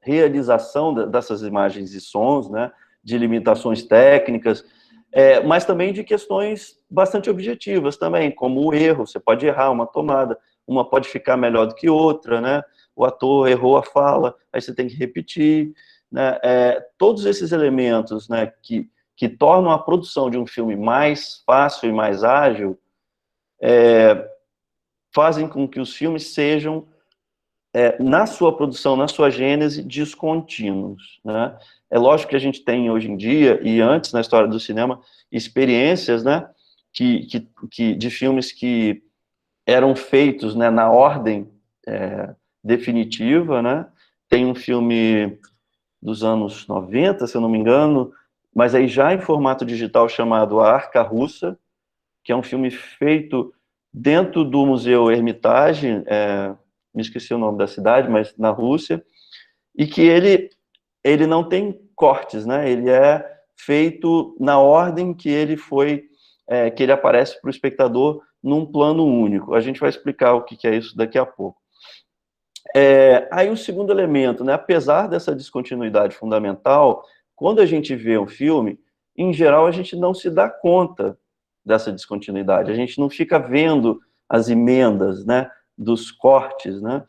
realização dessas imagens e sons, né, de limitações técnicas, mas também de questões bastante objetivas também, como o erro. Você pode errar uma tomada, uma pode ficar melhor do que outra, né? O ator errou a fala, aí você tem que repetir, né? Todos esses elementos, né, que tornam a produção de um filme mais fácil e mais ágil, fazem com que os filmes sejam, na sua produção, na sua gênese, descontínuos, né? É lógico que a gente tem hoje em dia, e antes na história do cinema, experiências, né, de filmes que eram feitos, né, na ordem definitiva, né? Tem um filme dos anos 90, se eu não me engano, mas aí já em formato digital, chamado A Arca Russa, que é um filme feito dentro do Museu Hermitage, me esqueci o nome da cidade, mas na Rússia, e que ele não tem cortes, né? Ele é feito na ordem que ele que ele aparece para o espectador num plano único. A gente vai explicar o que é isso daqui a pouco. Aí o segundo elemento, né? Apesar dessa descontinuidade fundamental, quando a gente vê um filme, em geral a gente não se dá conta dessa descontinuidade, a gente não fica vendo as emendas, né, dos cortes, né?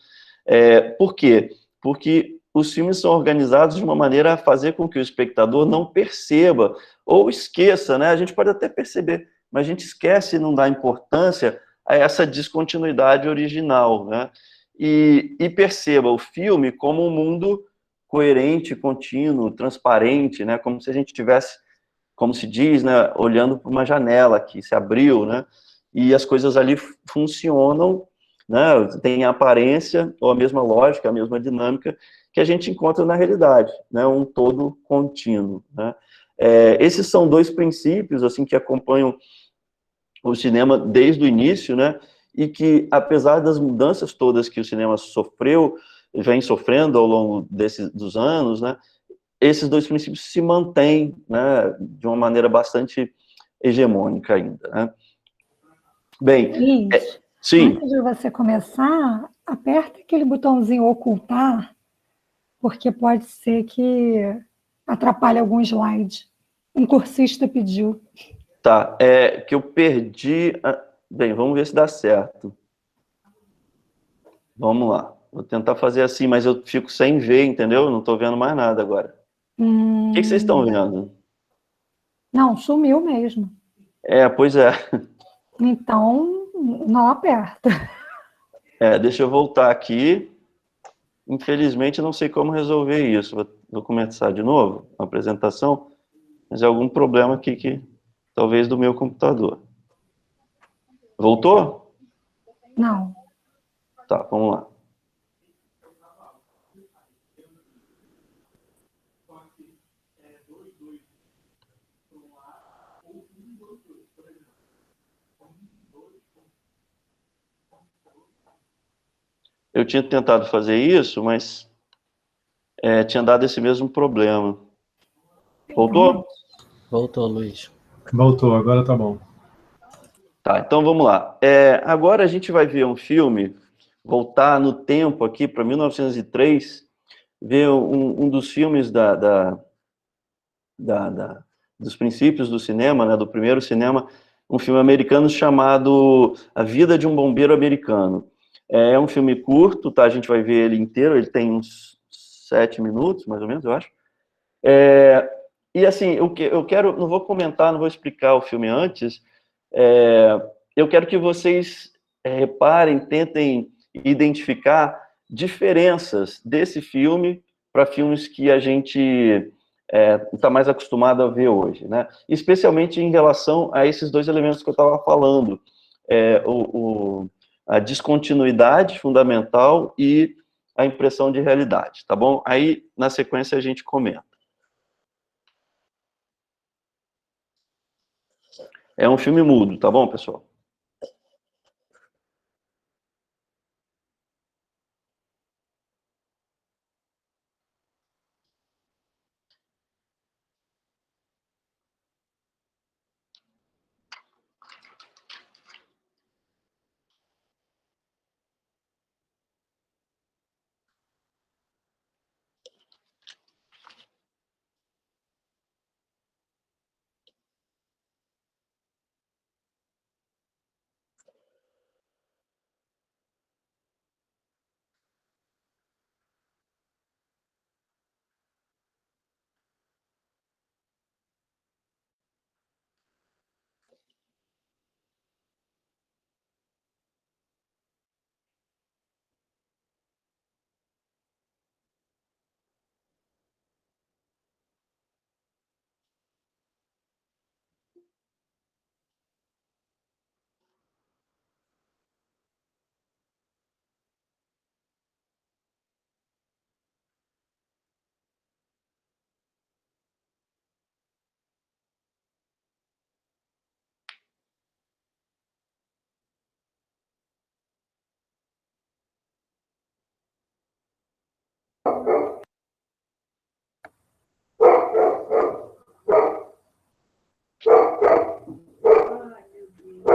Por quê? Porque os filmes são organizados de uma maneira a fazer com que o espectador não perceba, ou esqueça, né? A gente pode até perceber, mas a gente esquece e não dá importância a essa descontinuidade original, né? E perceba o filme como um mundo coerente, contínuo, transparente, né? Como se a gente tivesse, como se diz, né, olhando para uma janela que se abriu, né? E as coisas ali funcionam, né? Tem a aparência, ou a mesma lógica, a mesma dinâmica que a gente encontra na realidade, né? Um todo contínuo, né? Esses são dois princípios, assim, que acompanham o cinema desde o início, né? E que, apesar das mudanças todas que o cinema vem sofrendo ao longo dos anos, né? Esses dois princípios se mantêm, né, de uma maneira bastante hegemônica ainda, né? Bem, Luiz, sim. Antes de você começar, aperta aquele botãozinho ocultar, porque pode ser que atrapalhe algum slide. Um cursista pediu. Tá, que eu perdi... Bem, vamos ver se dá certo. Vamos lá. Vou tentar fazer assim, mas eu fico sem ver, entendeu? Não estou vendo mais nada agora. O que vocês estão vendo? Não, sumiu mesmo. Pois é. Então, Não aperta. Deixa eu voltar aqui. Infelizmente, não sei como resolver isso. Vou começar de novo a apresentação, mas é algum problema aqui talvez do meu computador. Voltou? Não. Tá, vamos lá. Eu tinha tentado fazer isso, mas tinha dado esse mesmo problema. Voltou? Voltou, Luiz. Voltou, agora tá bom. Tá, então vamos lá. Agora a gente vai ver um filme, voltar no tempo aqui para 1903, ver um dos filmes dos princípios do cinema, né, do primeiro cinema, um filme americano chamado A Vida de um Bombeiro Americano. É um filme curto, tá? A gente vai ver ele inteiro, ele tem uns 7 minutos, mais ou menos, eu acho. E assim, eu quero, não vou comentar, não vou explicar o filme antes, eu quero que vocês reparem, tentem identificar diferenças desse filme para filmes que a gente está mais acostumado a ver hoje, né? Especialmente em relação a esses dois elementos que eu estava falando, a descontinuidade fundamental e a impressão de realidade, tá bom? Aí, na sequência, a gente comenta. É um filme mudo, tá bom, pessoal?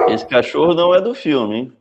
Esse cachorro não é do filme, hein?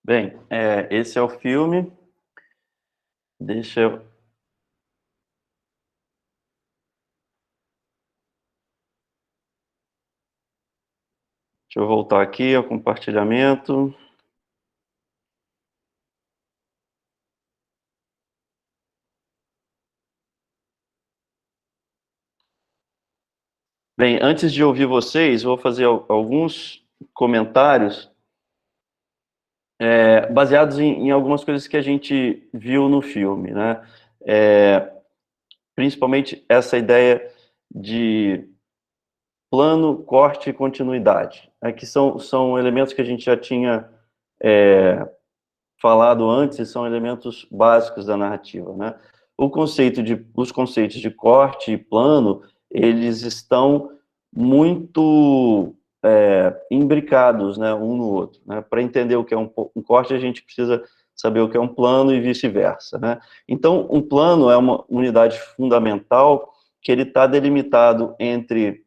Bem, esse é o filme. Deixa eu voltar aqui ao compartilhamento. Bem, antes de ouvir vocês, vou fazer alguns comentários baseados em algumas coisas que a gente viu no filme, né? Principalmente essa ideia de plano, corte e continuidade, né? Que são elementos que a gente já tinha falado antes e são elementos básicos da narrativa, né? Os conceitos de corte e plano, eles estão muito imbricados, né, um no outro, né? Para entender o que é um corte, a gente precisa saber o que é um plano e vice-versa, né? Então, um plano é uma unidade fundamental que ele está delimitado entre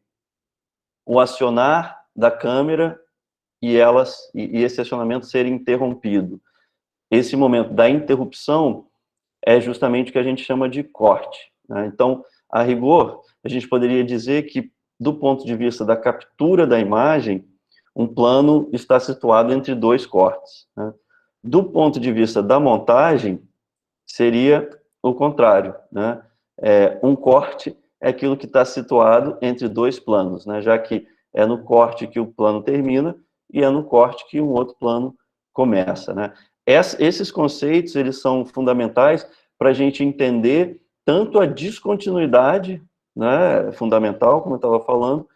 o acionar da câmera e esse acionamento ser interrompido. Esse momento da interrupção é justamente o que a gente chama de corte, né? Então, a rigor, a gente poderia dizer que, do ponto de vista da captura da imagem, um plano está situado entre dois cortes, né? Do ponto de vista da montagem, seria o contrário, né? Um corte é aquilo que está situado entre dois planos, né? Já que é no corte que o plano termina e é no corte que um outro plano começa, né? Esses conceitos, eles são fundamentais para a gente entender tanto a descontinuidade, né, fundamental, como eu estava falando,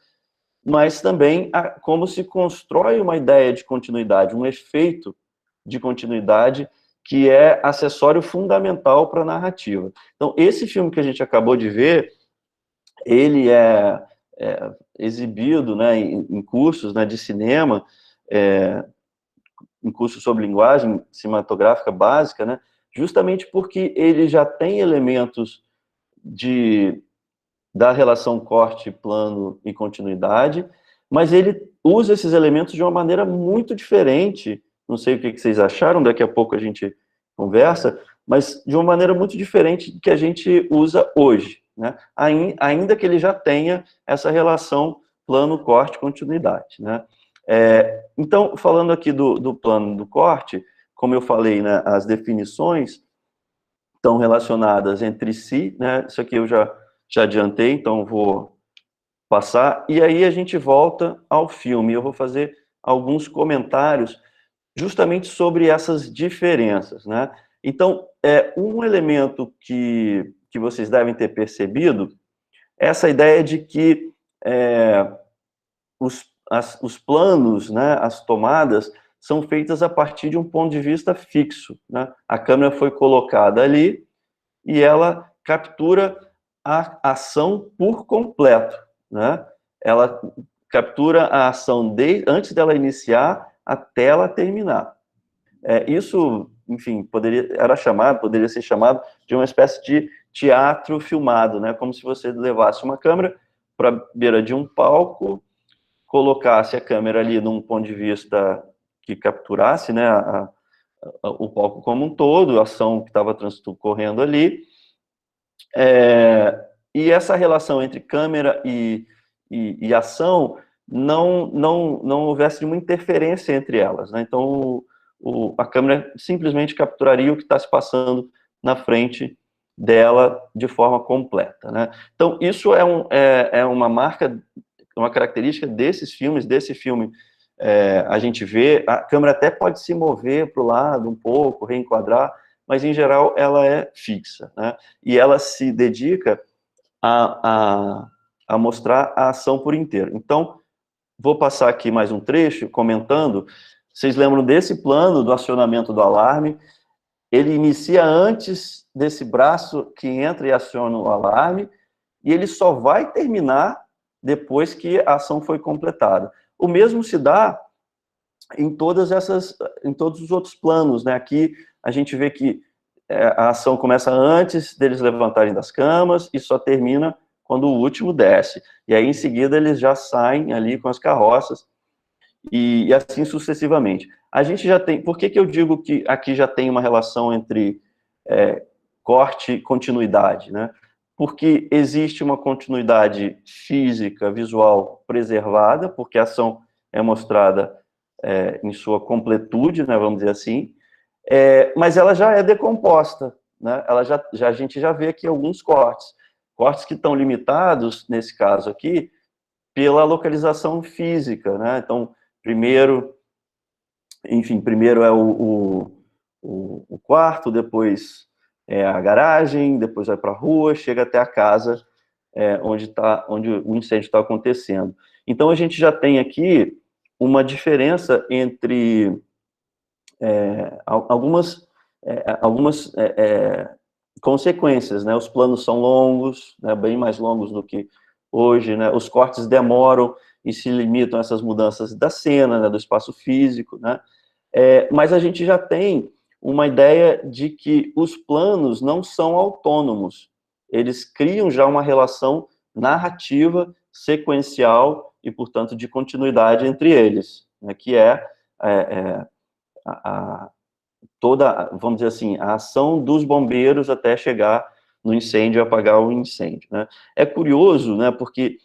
mas também como se constrói uma ideia de continuidade, um efeito de continuidade que é acessório fundamental para a narrativa. Então, esse filme que a gente acabou de ver, ele é exibido, né, em cursos, né, de cinema, em cursos sobre linguagem cinematográfica básica, né, justamente porque ele já tem elementos da relação corte, plano e continuidade, mas ele usa esses elementos de uma maneira muito diferente. Não sei o que vocês acharam, daqui a pouco a gente conversa, mas de uma maneira muito diferente do que a gente usa hoje, né? Ainda que ele já tenha essa relação plano, corte, continuidade, né? Então, falando aqui do plano do corte, como eu falei, né, as definições estão relacionadas entre si, né? Isso aqui eu já adiantei, então vou passar, e aí a gente volta ao filme. Eu vou fazer alguns comentários justamente sobre essas diferenças, né? Então, um elemento que vocês devem ter percebido é essa ideia de que os planos, né, as tomadas, são feitas a partir de um ponto de vista fixo, né? A câmera foi colocada ali e ela captura a ação por completo, né? Ela captura a ação antes dela iniciar até ela terminar. Isso, enfim, poderia ser chamado de uma espécie de teatro filmado, né? Como se você levasse uma câmera para a beira de um palco, colocasse a câmera ali num ponto de vista que capturasse, né, o palco como um todo, a ação que estava transcorrendo ali, e essa relação entre câmera e ação não houvesse nenhuma interferência entre elas, né? Então, a câmera simplesmente capturaria o que está se passando na frente dela de forma completa, né? Então, isso é uma marca, uma característica desses filmes. Desse filme, a gente vê, a câmera até pode se mover para o lado um pouco, reenquadrar, mas, em geral, ela é fixa, né? E ela se dedica a mostrar a ação por inteiro. Então, vou passar aqui mais um trecho comentando. Vocês lembram desse plano do acionamento do alarme? Ele inicia antes desse braço que entra e aciona o alarme, e ele só vai terminar depois que a ação foi completada. O mesmo se dá em todos os outros planos, né? Aqui a gente vê que a ação começa antes deles levantarem das camas e só termina quando o último desce. E aí, em seguida, eles já saem ali com as carroças. e assim sucessivamente. A gente já tem... Por que eu digo que aqui já tem uma relação entre corte e continuidade, né? Porque existe uma continuidade física, visual preservada, porque a ação é mostrada em sua completude, né, vamos dizer assim, mas ela já é decomposta, né? A gente já vê aqui alguns cortes que estão limitados, nesse caso aqui, pela localização física, né? Então, primeiro é o quarto, depois é a garagem, depois vai para a rua, chega até a casa onde o incêndio está acontecendo. Então, a gente já tem aqui uma diferença entre algumas consequências, né? Os planos são longos, né? Bem mais longos do que hoje, né? Os cortes demoram e se limitam a essas mudanças da cena, né? Do espaço físico, né? Mas a gente já tem uma ideia de que os planos não são autônomos, eles criam já uma relação narrativa, sequencial e, portanto, de continuidade entre eles, né? Que toda, vamos dizer assim, a ação dos bombeiros até chegar no incêndio e apagar o incêndio, né? É curioso, né, porque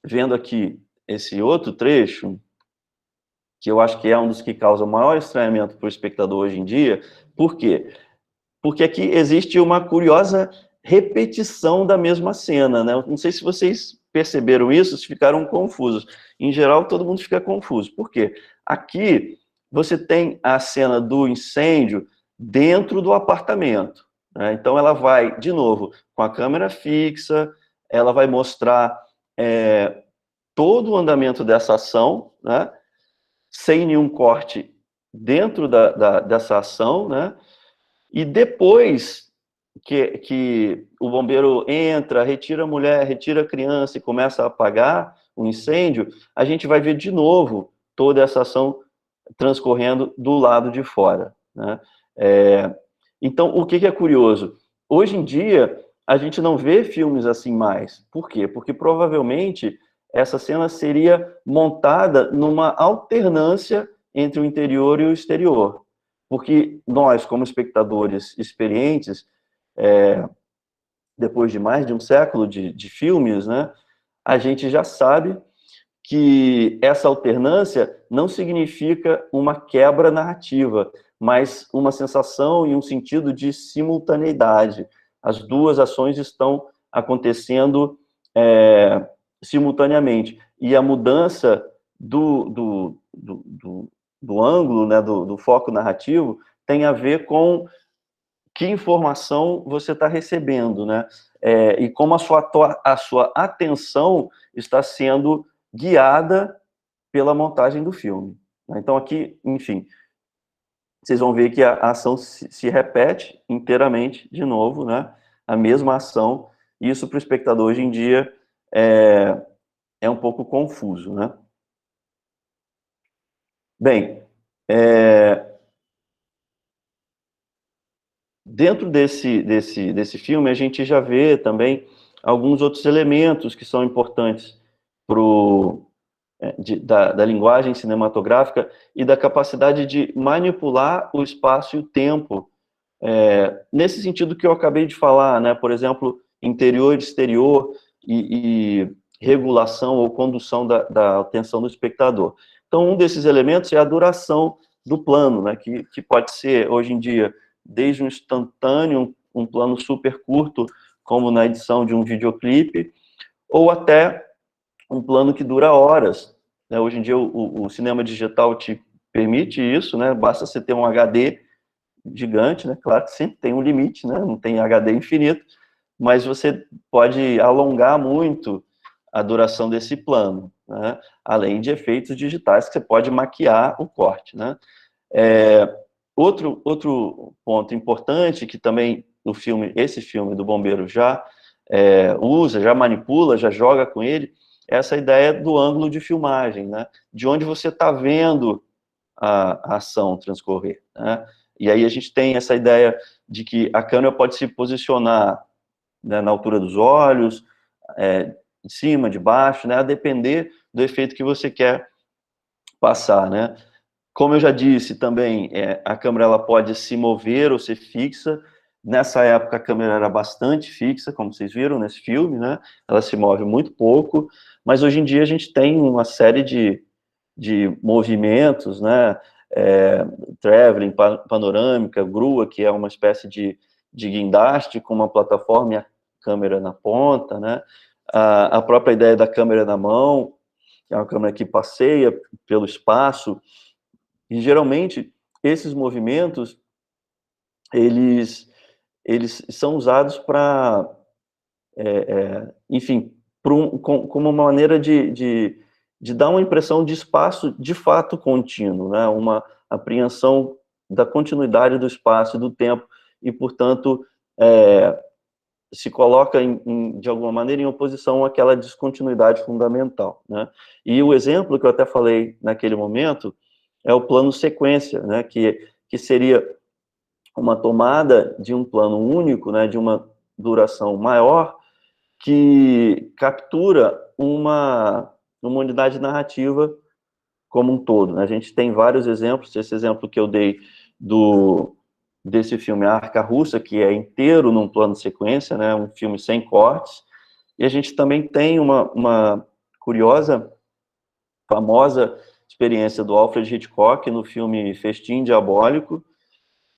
vendo aqui esse outro trecho, que eu acho que é um dos que causa maior estranhamento para o espectador hoje em dia, por quê? Porque aqui existe uma curiosa repetição da mesma cena, né? Não sei se vocês perceberam isso, se ficaram confusos. Em geral, todo mundo fica confuso. Por quê? Aqui, você tem a cena do incêndio dentro do apartamento, né? Então, ela vai, de novo, com a câmera fixa, ela vai mostrar todo o andamento dessa ação, né? Sem nenhum corte dentro dessa ação, né? E depois que o bombeiro entra, retira a mulher, retira a criança e começa a apagar o incêndio, a gente vai ver de novo toda essa ação transcorrendo do lado de fora, né? Então, o que é curioso? Hoje em dia, a gente não vê filmes assim mais. Por quê? Porque provavelmente essa cena seria montada numa alternância entre o interior e o exterior. Porque nós, como espectadores experientes, depois de mais de um século de filmes, né, a gente já sabe que essa alternância não significa uma quebra narrativa, mas uma sensação e um sentido de simultaneidade. As duas ações estão acontecendo simultaneamente. E a mudança do ângulo, né, do foco narrativo, tem a ver com que informação você está recebendo, né? E como a sua atenção está sendo guiada pela montagem do filme. Então, aqui, enfim, vocês vão ver que a ação se repete inteiramente, de novo, né? A mesma ação. Isso, para o espectador, hoje em dia, é um pouco confuso, né? Bem, dentro desse filme, a gente já vê também alguns outros elementos que são importantes da linguagem cinematográfica e da capacidade de manipular o espaço e o tempo, nesse sentido que eu acabei de falar, né? Por exemplo, interior e exterior e regulação ou condução da atenção do espectador. Então, um desses elementos é a duração do plano, né? Que pode ser, hoje em dia, desde um instantâneo, um plano super curto, como na edição de um videoclipe, ou até um plano que dura horas, né? Hoje em dia, o cinema digital te permite isso, né? Basta você ter um HD gigante, né? Claro que sempre tem um limite, né? Não tem HD infinito, mas você pode alongar muito a duração desse plano, né? Além de efeitos digitais que você pode maquiar o corte, né? Outro ponto importante que também esse filme do Bombeiro já usa, já manipula, já joga com ele, é essa ideia do ângulo de filmagem, né? De onde você está vendo a ação transcorrer, né? E aí a gente tem essa ideia de que a câmera pode se posicionar, né, na altura dos olhos, de cima, de baixo, né, a depender do efeito que você quer passar, né. Como eu já disse também, a câmera ela pode se mover ou ser fixa. Nessa época a câmera era bastante fixa, como vocês viram nesse filme, né, ela se move muito pouco, mas hoje em dia a gente tem uma série de movimentos, né, traveling, panorâmica, grua, que é uma espécie de guindaste com uma plataforma e a câmera na ponta, né, a própria ideia da câmera na mão, que é uma câmera que passeia pelo espaço, e geralmente esses movimentos, eles são usados para, enfim, como uma maneira de dar uma impressão de espaço de fato contínuo, né, uma apreensão da continuidade do espaço e do tempo, e, portanto, se coloca, de alguma maneira, em oposição àquela descontinuidade fundamental, né. E o exemplo que eu até falei naquele momento é o plano sequência, né, que seria uma tomada de um plano único, né, de uma duração maior, que captura uma unidade narrativa como um todo, né. A gente tem vários exemplos, esse exemplo que eu dei desse filme A Arca Russa, que é inteiro num plano sequência, né, um filme sem cortes, e a gente também tem uma curiosa, famosa experiência do Alfred Hitchcock no filme Festim Diabólico,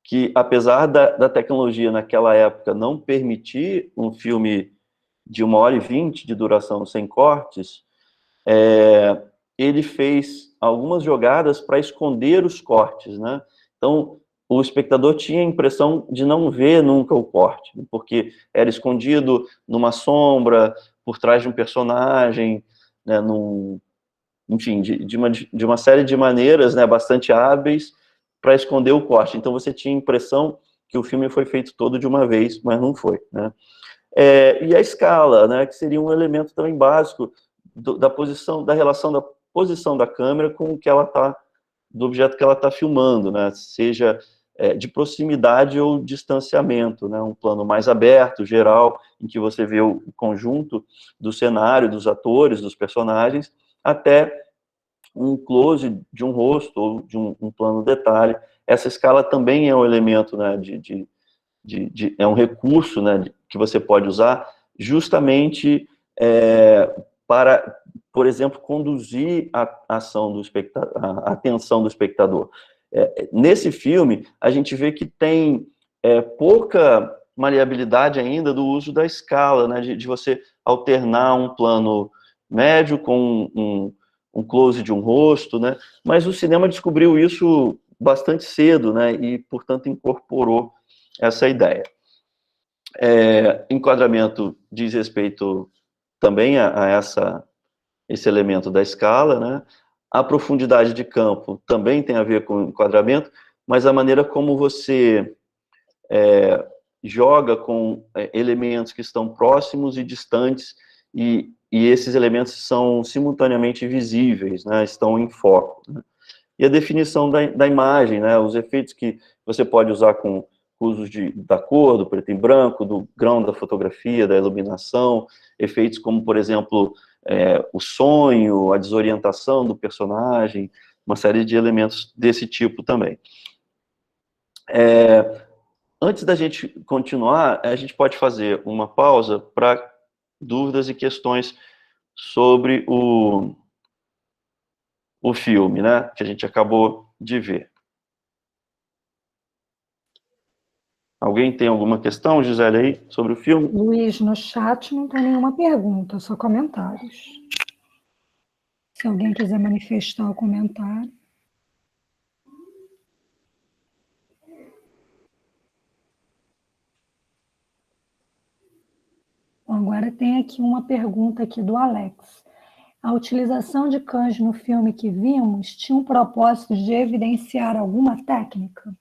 que, apesar da tecnologia naquela época não permitir um filme de 1h20 de duração sem cortes, ele fez algumas jogadas para esconder os cortes, né? Então, o espectador tinha a impressão de não ver nunca o corte, porque era escondido numa sombra, por trás de um personagem, né, enfim, de uma série de maneiras, né, bastante hábeis para esconder o corte. Então, você tinha a impressão que o filme foi feito todo de uma vez, mas não foi, né? E a escala, né, que seria um elemento também básico da relação da posição da câmera com o que ela do objeto que ela está filmando, né, seja de proximidade ou distanciamento, né, um plano mais aberto, geral, em que você vê o conjunto do cenário, dos atores, dos personagens, até um close de um rosto ou de um plano detalhe. Essa escala também é um elemento, né, é um recurso, né, que você pode usar justamente para, por exemplo, conduzir a ação do espectador, a atenção do espectador. Nesse filme, a gente vê que tem pouca maleabilidade ainda do uso da escala, né, de você alternar um plano médio com um close de um rosto, né, mas o cinema descobriu isso bastante cedo, né, e, portanto, incorporou essa ideia. Enquadramento diz respeito também a esse elemento da escala, né? A profundidade de campo também tem a ver com enquadramento, mas a maneira como você joga com elementos que estão próximos e distantes, e esses elementos são simultaneamente visíveis, né? Estão em foco, né? E a definição da imagem, né? Os efeitos que você pode usar com usos da cor, do preto e branco, do grão da fotografia, da iluminação, efeitos como, por exemplo, o sonho, a desorientação do personagem, uma série de elementos desse tipo também. Antes da gente continuar, a gente pode fazer uma pausa para dúvidas e questões sobre o filme, né, que a gente acabou de ver. Alguém tem alguma questão, Gisele, aí, sobre o filme? Luiz, no chat não tem nenhuma pergunta, só comentários. Se alguém quiser manifestar o comentário. Agora tem aqui uma pergunta aqui do Alex. A utilização de cães no filme que vimos tinha um propósito de evidenciar alguma técnica?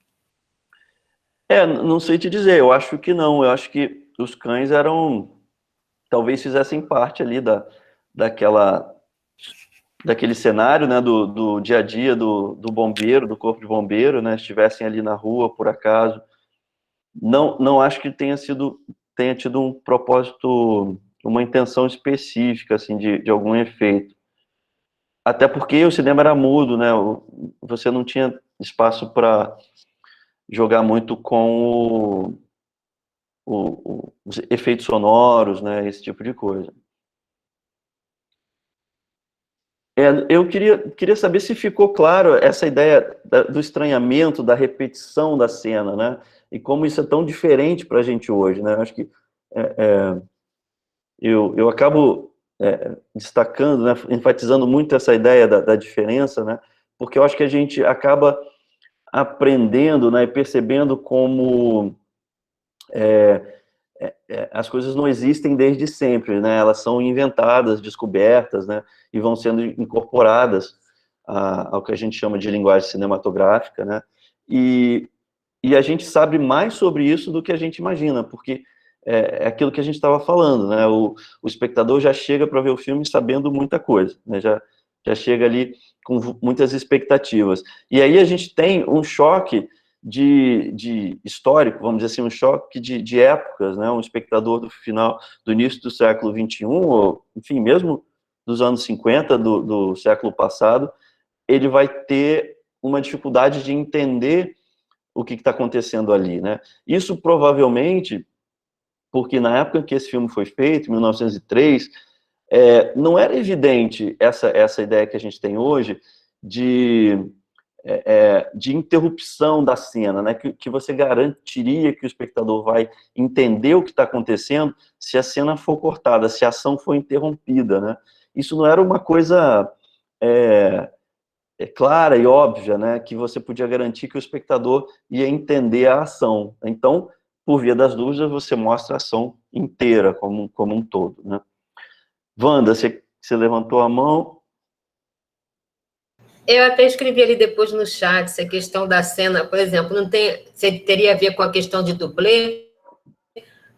Não sei te dizer, eu acho que não. Eu acho que os cães talvez fizessem parte ali daquele cenário, né, do dia a dia do bombeiro, do corpo de bombeiro, né, estivessem ali na rua, por acaso. Não acho que tenha tido um propósito uma intenção específica, assim, de algum efeito. Até porque o cinema era mudo, né? Você não tinha espaço para jogar muito com os efeitos sonoros, né? Esse tipo de coisa. Eu queria saber se ficou claro essa ideia do estranhamento, da repetição da cena, né? E como isso é tão diferente para a gente hoje, né? Acho que eu acabo destacando, né, enfatizando muito essa ideia da diferença, né? Porque eu acho que a gente acaba aprendendo, né, e percebendo como as coisas não existem desde sempre, né? Elas são inventadas, descobertas, né? E vão sendo incorporadas ao que a gente chama de linguagem cinematográfica, né? E a gente sabe mais sobre isso do que a gente imagina, porque é aquilo que a gente estava falando, né? O espectador já chega para ver o filme sabendo muita coisa, né? Já chega ali com muitas expectativas. E aí a gente tem um choque de histórico, vamos dizer assim, um choque de épocas, né? Um espectador do início do século XXI, ou, enfim, mesmo dos anos 50 do século passado, ele vai ter uma dificuldade de entender o que está acontecendo ali, né? Isso provavelmente porque na época que esse filme foi feito, em 1903, não era evidente essa ideia que a gente tem hoje de interrupção da cena, né? Que você garantiria que o espectador vai entender o que está acontecendo se a cena for cortada, se a ação for interrompida, né? Isso não era uma coisa clara e óbvia, né? Que você podia garantir que o espectador ia entender a ação. Então, por via das dúvidas, você mostra a ação inteira, como um todo, né? Wanda, você levantou a mão. Eu até escrevi ali depois no chat, essa questão da cena, por exemplo, se teria a ver com a questão de dublê?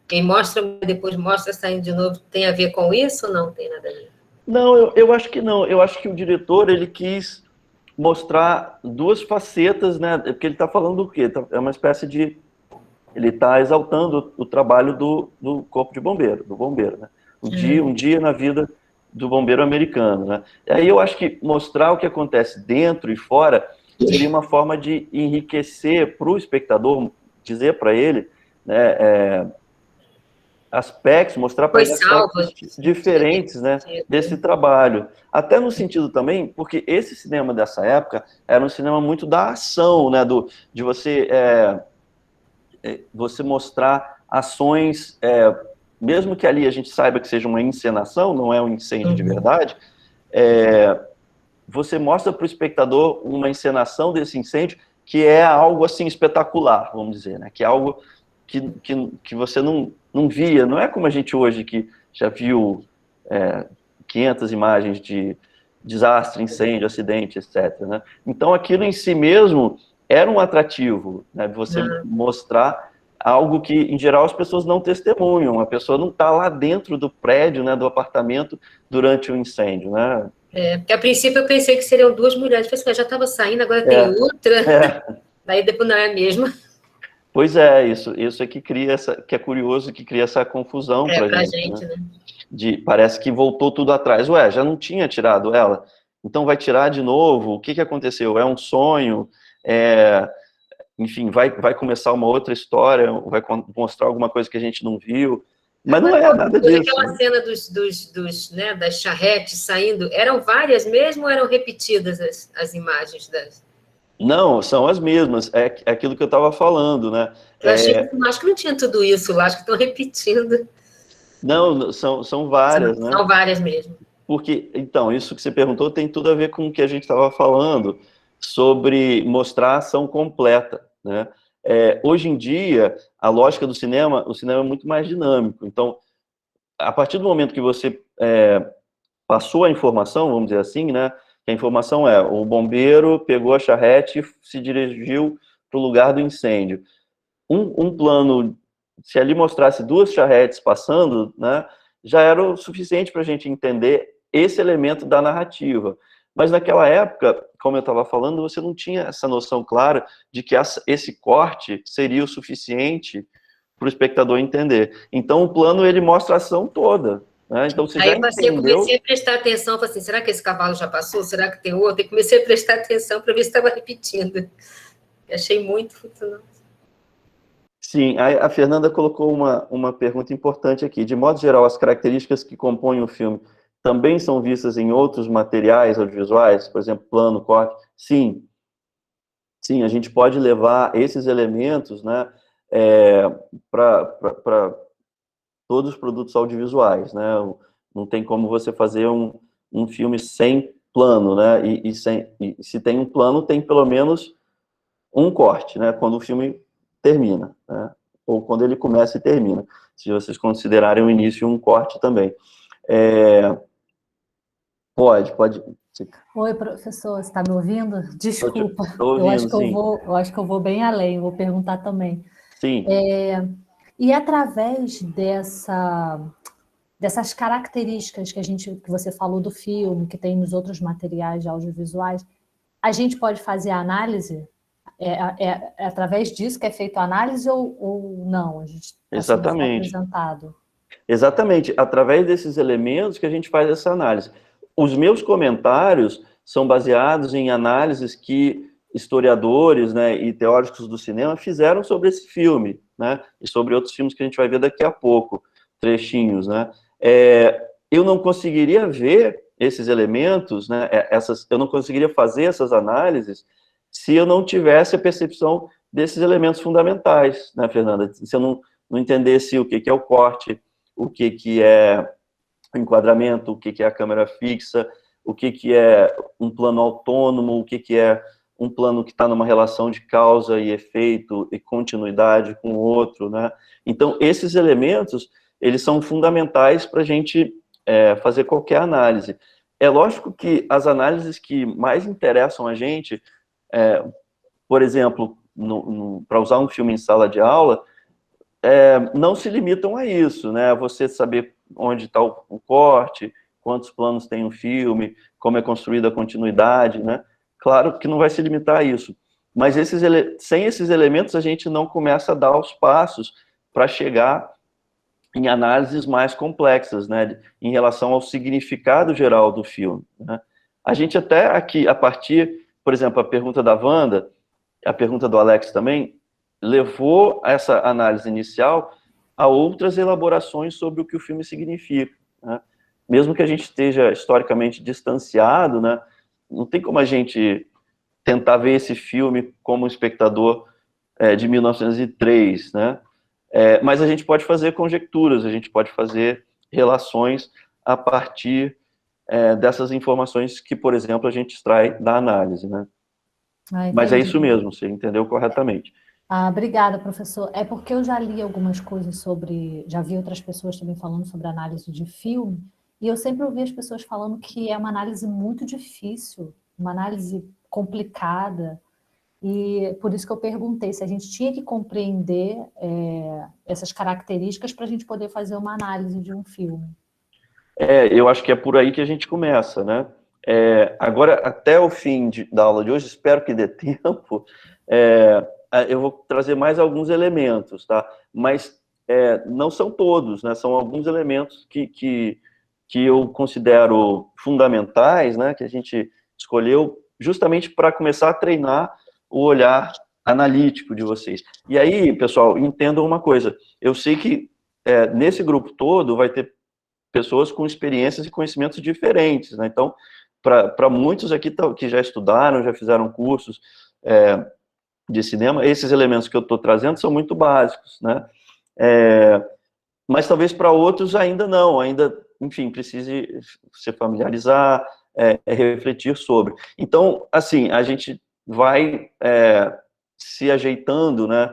Quem mostra, depois mostra saindo de novo, tem a ver com isso ou não tem nada a ver? Não, eu acho que não. Eu acho que o diretor, ele quis mostrar duas facetas, né? Porque ele está falando do quê? É uma espécie de... Ele está exaltando o trabalho do corpo de bombeiro, do bombeiro, né? Um dia na vida do bombeiro americano, né? E aí eu acho que mostrar o que acontece dentro e fora seria uma forma de enriquecer para o espectador, dizer para ele, né, aspectos, mostrar para ele aspectos diferentes, né, desse trabalho. Até no sentido também, porque esse cinema dessa época era um cinema muito da ação, né, de você mostrar ações, mesmo que ali a gente saiba que seja uma encenação, não é um incêndio de verdade, você mostra para o espectador uma encenação desse incêndio que é algo assim espetacular, vamos dizer, né? Que é algo que você não via, não é como a gente hoje que já viu 500 imagens de desastre, incêndio, acidente, etc., né? Então aquilo em si mesmo era um atrativo, né? Você mostrar algo que, em geral, as pessoas não testemunham. A pessoa não está lá dentro do prédio, né, do apartamento, durante o incêndio, né? Porque a princípio eu pensei que seriam duas mulheres. Eu pensei, já estava saindo, agora tem outra. Daí depois não é a mesma. Pois é, isso é que cria que é curioso, que cria essa confusão pra gente, né? Parece que voltou tudo atrás. Ué, já não tinha tirado ela? Então vai tirar de novo? O que aconteceu? É um sonho? Enfim, vai começar uma outra história, vai mostrar alguma coisa que a gente não viu, mas não é nada disso. Aquela cena né, das charretes saindo, eram várias mesmo ou eram repetidas as imagens das... Não, são as mesmas, é aquilo que eu estava falando, né? Eu acho que não tinha tudo isso lá, acho que estão repetindo. Não, são várias, né? São várias mesmo. Porque, então, isso que você perguntou tem tudo a ver com o que a gente estava falando sobre mostrar a ação completa, né? Hoje em dia, a lógica do cinema, o cinema é muito mais dinâmico. Então, a partir do momento que você passou a informação, vamos dizer assim, né? Que a informação o bombeiro pegou a charrete e se dirigiu para o lugar do incêndio. Um plano, se ali mostrasse duas charretes passando, né? Já era o suficiente para a gente entender esse elemento da narrativa. Mas naquela época, como eu estava falando, você não tinha essa noção clara de que esse corte seria o suficiente para o espectador entender. Então, o plano, ele mostra a ação toda, né? Então, você Aí já eu entendeu... comecei a prestar atenção, falei assim, será que esse cavalo já passou? Será que tem outro? E comecei a prestar atenção para ver se estava repetindo. Achei muito funcional. Sim, a Fernanda colocou uma pergunta importante aqui. De modo geral, as características que compõem o filme também são vistas em outros materiais audiovisuais? Por exemplo, plano, corte? Sim. Sim, a gente pode levar esses elementos, né, para todos os produtos audiovisuais, né? Não tem como você fazer um filme sem plano, né? E se tem um plano, tem pelo menos um corte, né? Quando o filme termina, né? Ou quando ele começa e termina. Se vocês considerarem o início um corte também. Pode. Oi, professor, você está me ouvindo? Desculpa, Tô ouvindo, sim. eu acho que eu vou bem além, vou perguntar também. Sim. E através dessas características que você falou do filme, que tem nos outros materiais audiovisuais, a gente pode fazer a análise? É através disso que é feita a análise ou não? A gente está sendo só apresentado. Exatamente, através desses elementos que a gente faz essa análise. Os meus comentários são baseados em análises que historiadores, né, e teóricos do cinema fizeram sobre esse filme, né, e sobre outros filmes que a gente vai ver daqui a pouco, trechinhos, né. Eu não conseguiria ver esses elementos, né, eu não conseguiria fazer essas análises se eu não tivesse a percepção desses elementos fundamentais, né, Fernanda? Se eu não entendesse o que é o corte, o que é o enquadramento, o que é a câmera fixa, o que é um plano autônomo, o que é um plano que está numa relação de causa e efeito e continuidade com o outro, né? Então, esses elementos, eles são fundamentais para a gente fazer qualquer análise. É lógico que as análises que mais interessam a gente, por exemplo, para usar um filme em sala de aula, não se limitam a isso, né? Você saber onde está o corte, quantos planos tem o filme, como é construída a continuidade, né? Claro que não vai se limitar a isso, mas sem esses elementos a gente não começa a dar os passos para chegar em análises mais complexas, né? Em relação ao significado geral do filme, né? A gente até aqui, a partir, por exemplo, a pergunta da Wanda, a pergunta do Alex também, levou essa análise inicial a outras elaborações sobre o que o filme significa, né? Mesmo que a gente esteja historicamente distanciado, né, não tem como a gente tentar ver esse filme como um espectador de 1903, né? Mas a gente pode fazer conjecturas, a gente pode fazer relações a partir dessas informações que, por exemplo, a gente extrai da análise, né? Mas é isso mesmo, você entendeu corretamente. Obrigada, professor. É porque eu já li algumas coisas já vi outras pessoas também falando sobre análise de filme, e eu sempre ouvi as pessoas falando que é uma análise muito difícil, uma análise complicada, e por isso que eu perguntei se a gente tinha que compreender essas características para a gente poder fazer uma análise de um filme. Eu acho que é por aí que a gente começa, né? Agora, até o fim da aula de hoje, espero que dê tempo, eu vou trazer mais alguns elementos, tá? Mas não são todos, né? São alguns elementos que eu considero fundamentais, né? Que a gente escolheu justamente para começar a treinar o olhar analítico de vocês. E aí, pessoal, entendam uma coisa. Eu sei que nesse grupo todo vai ter pessoas com experiências e conhecimentos diferentes, né? Então, para muitos aqui que já estudaram, já fizeram cursos de cinema, esses elementos que eu estou trazendo são muito básicos, né? Mas talvez para outros ainda não, enfim, precise se familiarizar, refletir sobre. Então, assim, a gente vai se ajeitando, né,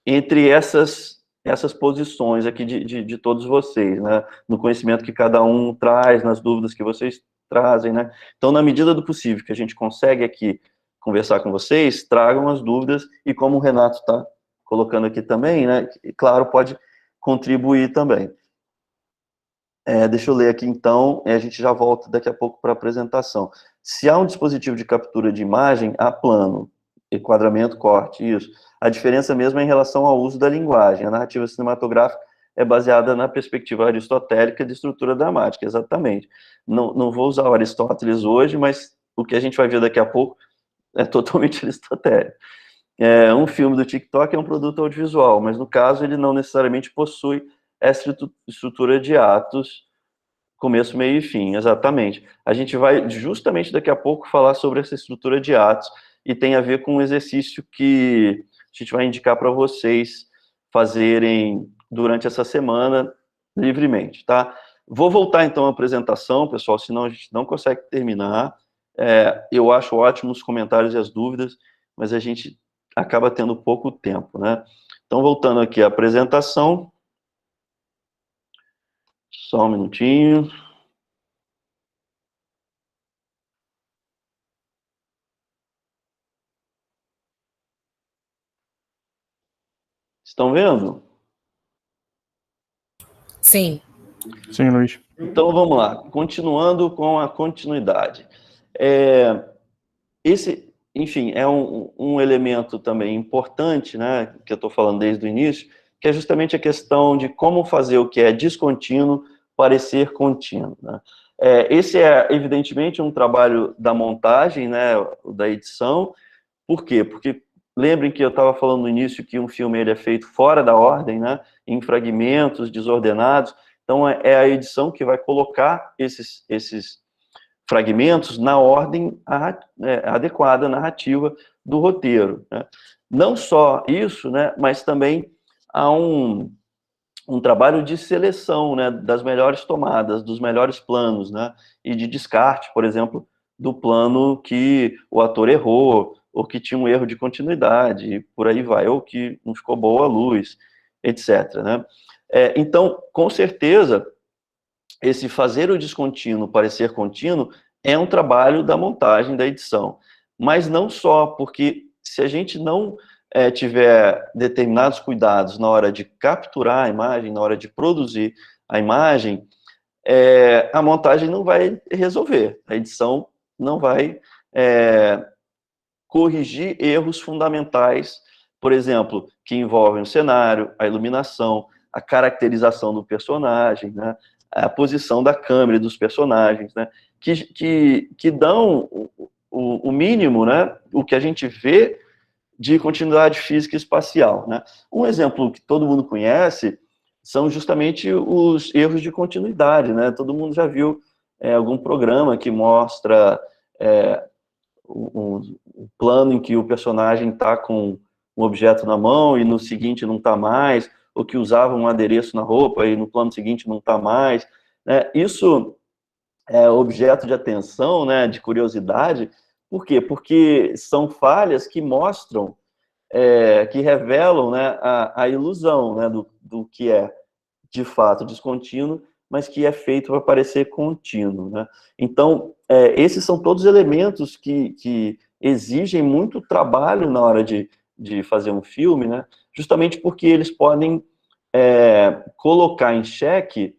entre essas posições aqui de todos vocês, né, no conhecimento que cada um traz, nas dúvidas que vocês trazem, né. Então, na medida do possível que a gente consegue aqui conversar com vocês, tragam as dúvidas, e como o Renato está colocando aqui também, né, claro, pode contribuir também. Deixa eu ler aqui, então, a gente já volta daqui a pouco para a apresentação. Se há um dispositivo de captura de imagem, há plano, enquadramento, corte, isso. A diferença mesmo é em relação ao uso da linguagem. A narrativa cinematográfica é baseada na perspectiva aristotélica de estrutura dramática, exatamente. Não vou usar o Aristóteles hoje, mas o que a gente vai ver daqui a pouco é totalmente aristotélico. Um filme do TikTok é um produto audiovisual, mas no caso ele não necessariamente possui essa estrutura de atos, começo, meio e fim, exatamente. A gente vai justamente daqui a pouco falar sobre essa estrutura de atos, e tem a ver com um exercício que a gente vai indicar para vocês fazerem durante essa semana, livremente, tá? Vou voltar então à apresentação, pessoal, senão a gente não consegue terminar. Eu acho ótimos os comentários e as dúvidas, mas a gente acaba tendo pouco tempo, né? Então, voltando aqui à apresentação. Só um minutinho. Estão vendo? Sim. Sim, Luiz. Então, vamos lá. Continuando com a continuidade. Esse, enfim, é um elemento também importante, né, que eu estou falando desde o início, que é justamente a questão de como fazer o que é descontínuo parecer contínuo, né? Esse é, evidentemente, um trabalho da montagem, né, da edição. Por quê? Porque lembrem que eu estava falando no início que um filme ele é feito fora da ordem, né, em fragmentos desordenados. Então, é a edição que vai colocar esses fragmentos na ordem adequada, narrativa do roteiro, né? Não só isso, né, mas também há um trabalho de seleção, né, das melhores tomadas, dos melhores planos, né, e de descarte, por exemplo, do plano que o ator errou, ou que tinha um erro de continuidade, e por aí vai, ou que não ficou boa a luz, etc., né? Então, com certeza, esse fazer o descontínuo parecer contínuo é um trabalho da montagem, da edição. Mas não só, porque se a gente não tiver determinados cuidados na hora de capturar a imagem, na hora de produzir a imagem, a montagem não vai resolver, a edição não vai corrigir erros fundamentais, por exemplo, que envolvem o cenário, a iluminação, a caracterização do personagem, né, a posição da câmera e dos personagens, né, que dão o mínimo, né, o que a gente vê de continuidade física e espacial, né. Um exemplo que todo mundo conhece são justamente os erros de continuidade, né. Todo mundo já viu algum programa que mostra um plano em que o personagem está com um objeto na mão e no seguinte não está mais, ou que usava um adereço na roupa e no plano seguinte não está mais, né? Isso é objeto de atenção, né, de curiosidade. Por quê? Porque são falhas que mostram, que revelam, né, a ilusão, né, do que é de fato descontínuo, mas que é feito para parecer contínuo, né? Então, esses são todos elementos que exigem muito trabalho na hora de fazer um filme, né? Justamente porque eles podem colocar em xeque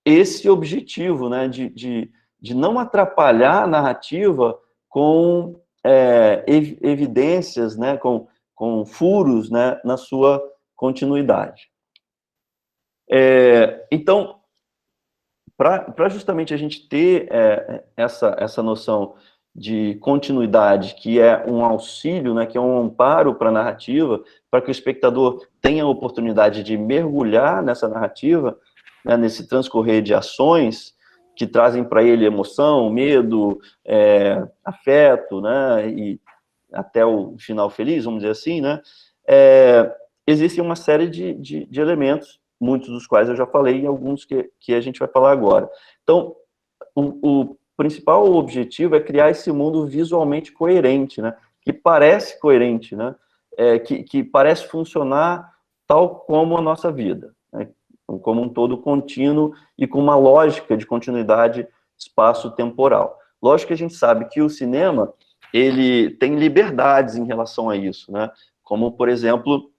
esse objetivo, né? De não atrapalhar a narrativa com evidências, né? Com furos, né? Na sua continuidade. Então, para justamente a gente ter essa noção de continuidade, que é um auxílio, né, que é um amparo para a narrativa, para que o espectador tenha a oportunidade de mergulhar nessa narrativa, né, nesse transcorrer de ações que trazem para ele emoção, medo, afeto, né, e até o final feliz, vamos dizer assim, né, existe uma série de elementos, muitos dos quais eu já falei, e alguns que a gente vai falar agora. Então, o principal objetivo é criar esse mundo visualmente coerente, né? Que parece coerente, né? Que parece funcionar tal como a nossa vida, né? Como um todo contínuo e com uma lógica de continuidade espaço-temporal. Lógico que a gente sabe que o cinema, ele tem liberdades em relação a isso, né? Como, por exemplo,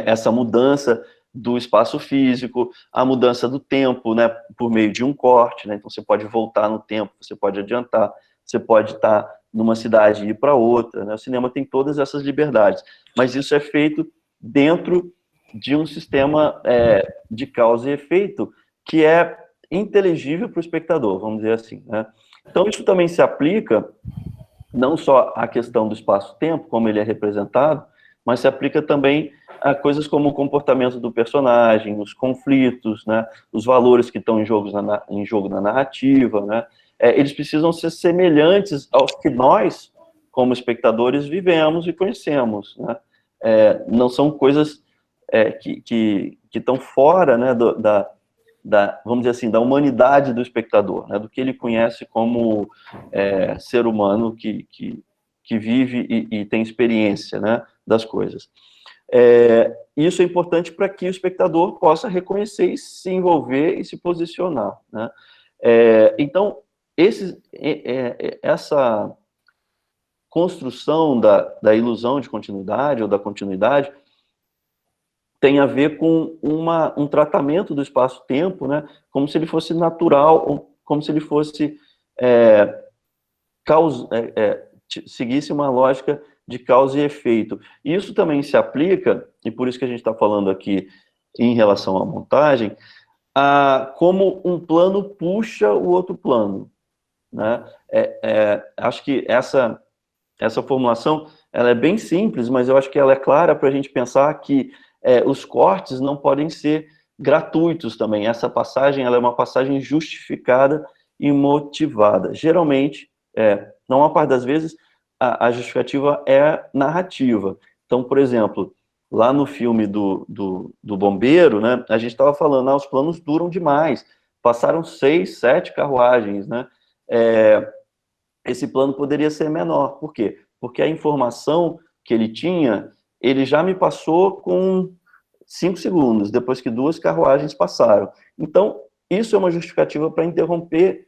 essa mudança do espaço físico, a mudança do tempo, né, por meio de um corte, né, então você pode voltar no tempo, você pode adiantar, você pode estar numa cidade e ir para outra, né, o cinema tem todas essas liberdades, mas isso é feito dentro de um sistema de causa e efeito que é inteligível para o espectador, vamos dizer assim, né? Então, isso também se aplica não só à questão do espaço-tempo, como ele é representado, mas se aplica também a coisas como o comportamento do personagem, os conflitos, né, os valores que estão em jogo na narrativa, né? Eles precisam ser semelhantes aos que nós, como espectadores, vivemos e conhecemos, né? Não são coisas que estão fora, né, vamos dizer assim, da humanidade do espectador, né, do que ele conhece como ser humano que vive e tem experiência, né, das coisas. Isso é importante para que o espectador possa reconhecer e se envolver e se posicionar, né? Então, essa construção da ilusão de continuidade ou da continuidade tem a ver com um tratamento do espaço-tempo, né, como se ele fosse natural, ou como se ele fosse seguisse uma lógica de causa e efeito. E isso também se aplica, e por isso que a gente está falando aqui em relação à montagem, a como um plano puxa o outro plano, né? Acho que essa formulação ela é bem simples, mas eu acho que ela é clara para a gente pensar que os cortes não podem ser gratuitos também. Essa passagem ela é uma passagem justificada e motivada. Geralmente, na maior parte das vezes, a justificativa é narrativa. Então, por exemplo, lá no filme do Bombeiro, né, a gente estava falando, os planos duram demais, passaram 6, 7 carruagens, né? Esse plano poderia ser menor. Por quê? Porque a informação que ele tinha, ele já me passou com 5 segundos, depois que 2 carruagens passaram. Então, isso é uma justificativa para interromper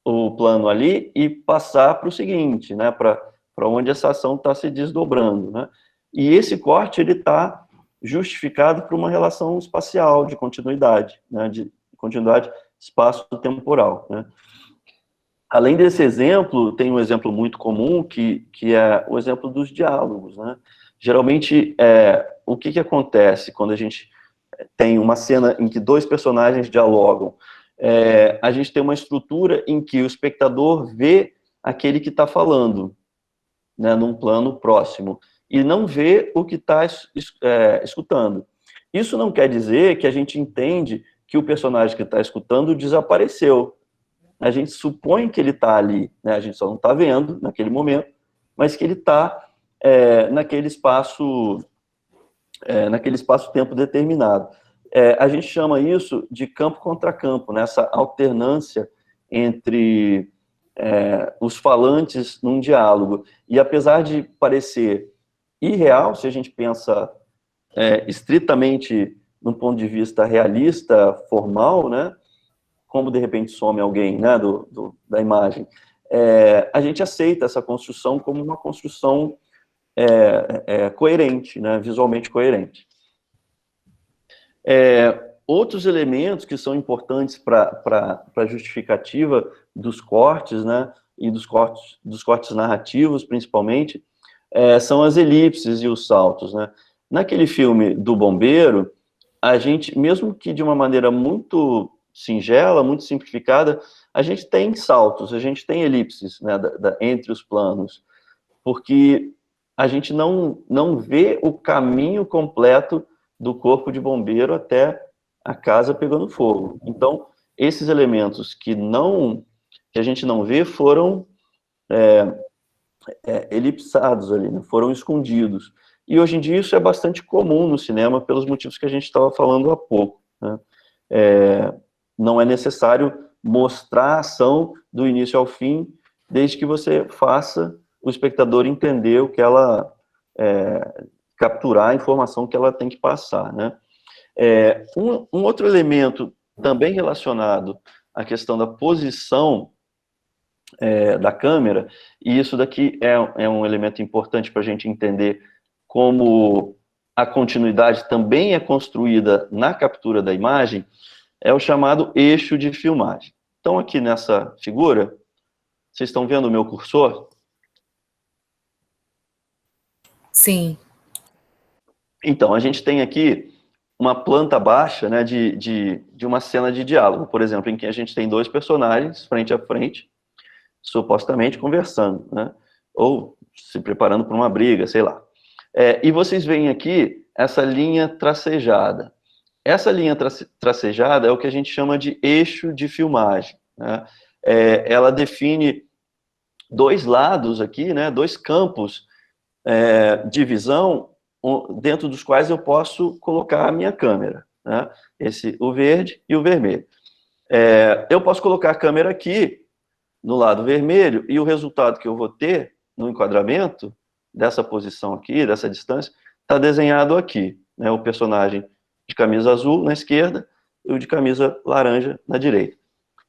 o plano ali e passar para o seguinte, né, para onde essa ação está se desdobrando, né? E esse corte, ele está justificado por uma relação espacial de continuidade, né, de continuidade espaço-temporal, né? Além desse exemplo, tem um exemplo muito comum, que é o exemplo dos diálogos, né? Geralmente, o que acontece quando a gente tem uma cena em que 2 personagens dialogam? A gente tem uma estrutura em que o espectador vê aquele que está falando, né, num plano próximo, e não vê o que está escutando. Isso não quer dizer que a gente entende que o personagem que está escutando desapareceu. A gente supõe que ele está ali, né? A gente só não está vendo naquele momento, mas que ele está naquele espaço-tempo determinado. A gente chama isso de campo contra campo, né? Essa alternância entre os falantes num diálogo. E apesar de parecer irreal, se a gente pensa estritamente num ponto de vista realista, formal, né? Como de repente some alguém, né, da imagem, a gente aceita essa construção como uma construção coerente, né, visualmente coerente. Outros elementos que são importantes para a justificativa dos cortes, né, e dos cortes narrativos, principalmente, são as elipses e os saltos, né. Naquele filme do Bombeiro, a gente, mesmo que de uma maneira muito singela, muito simplificada, a gente tem saltos, a gente tem elipses, né, entre os planos, porque a gente não vê o caminho completo do corpo de bombeiro até a casa pegando fogo. Então, esses elementos que a gente não vê foram elipsados ali, né, foram escondidos. E hoje em dia isso é bastante comum no cinema, pelos motivos que a gente estava falando há pouco, né? Não é necessário mostrar a ação do início ao fim, desde que você faça o espectador entender o que ela capturar a informação que ela tem que passar, né? Um outro elemento também relacionado à questão da posição da câmera, e isso daqui é um elemento importante para a gente entender como a continuidade também é construída na captura da imagem, é o chamado eixo de filmagem. Então, aqui nessa figura, vocês estão vendo o meu cursor? Sim. Então, a gente tem aqui uma planta baixa, né, de uma cena de diálogo, por exemplo, em que a gente tem dois personagens frente a frente, supostamente conversando, né, ou se preparando para uma briga, sei lá. E vocês veem aqui essa linha tracejada. Essa linha tracejada é o que a gente chama de eixo de filmagem, né? Ela define dois lados aqui, né, dois campos de visão dentro dos quais eu posso colocar a minha câmera, né? O verde e o vermelho. Eu posso colocar a câmera aqui, no lado vermelho, e o resultado que eu vou ter no enquadramento, dessa posição aqui, dessa distância, está desenhado aqui, né? O personagem de camisa azul na esquerda e o de camisa laranja na direita.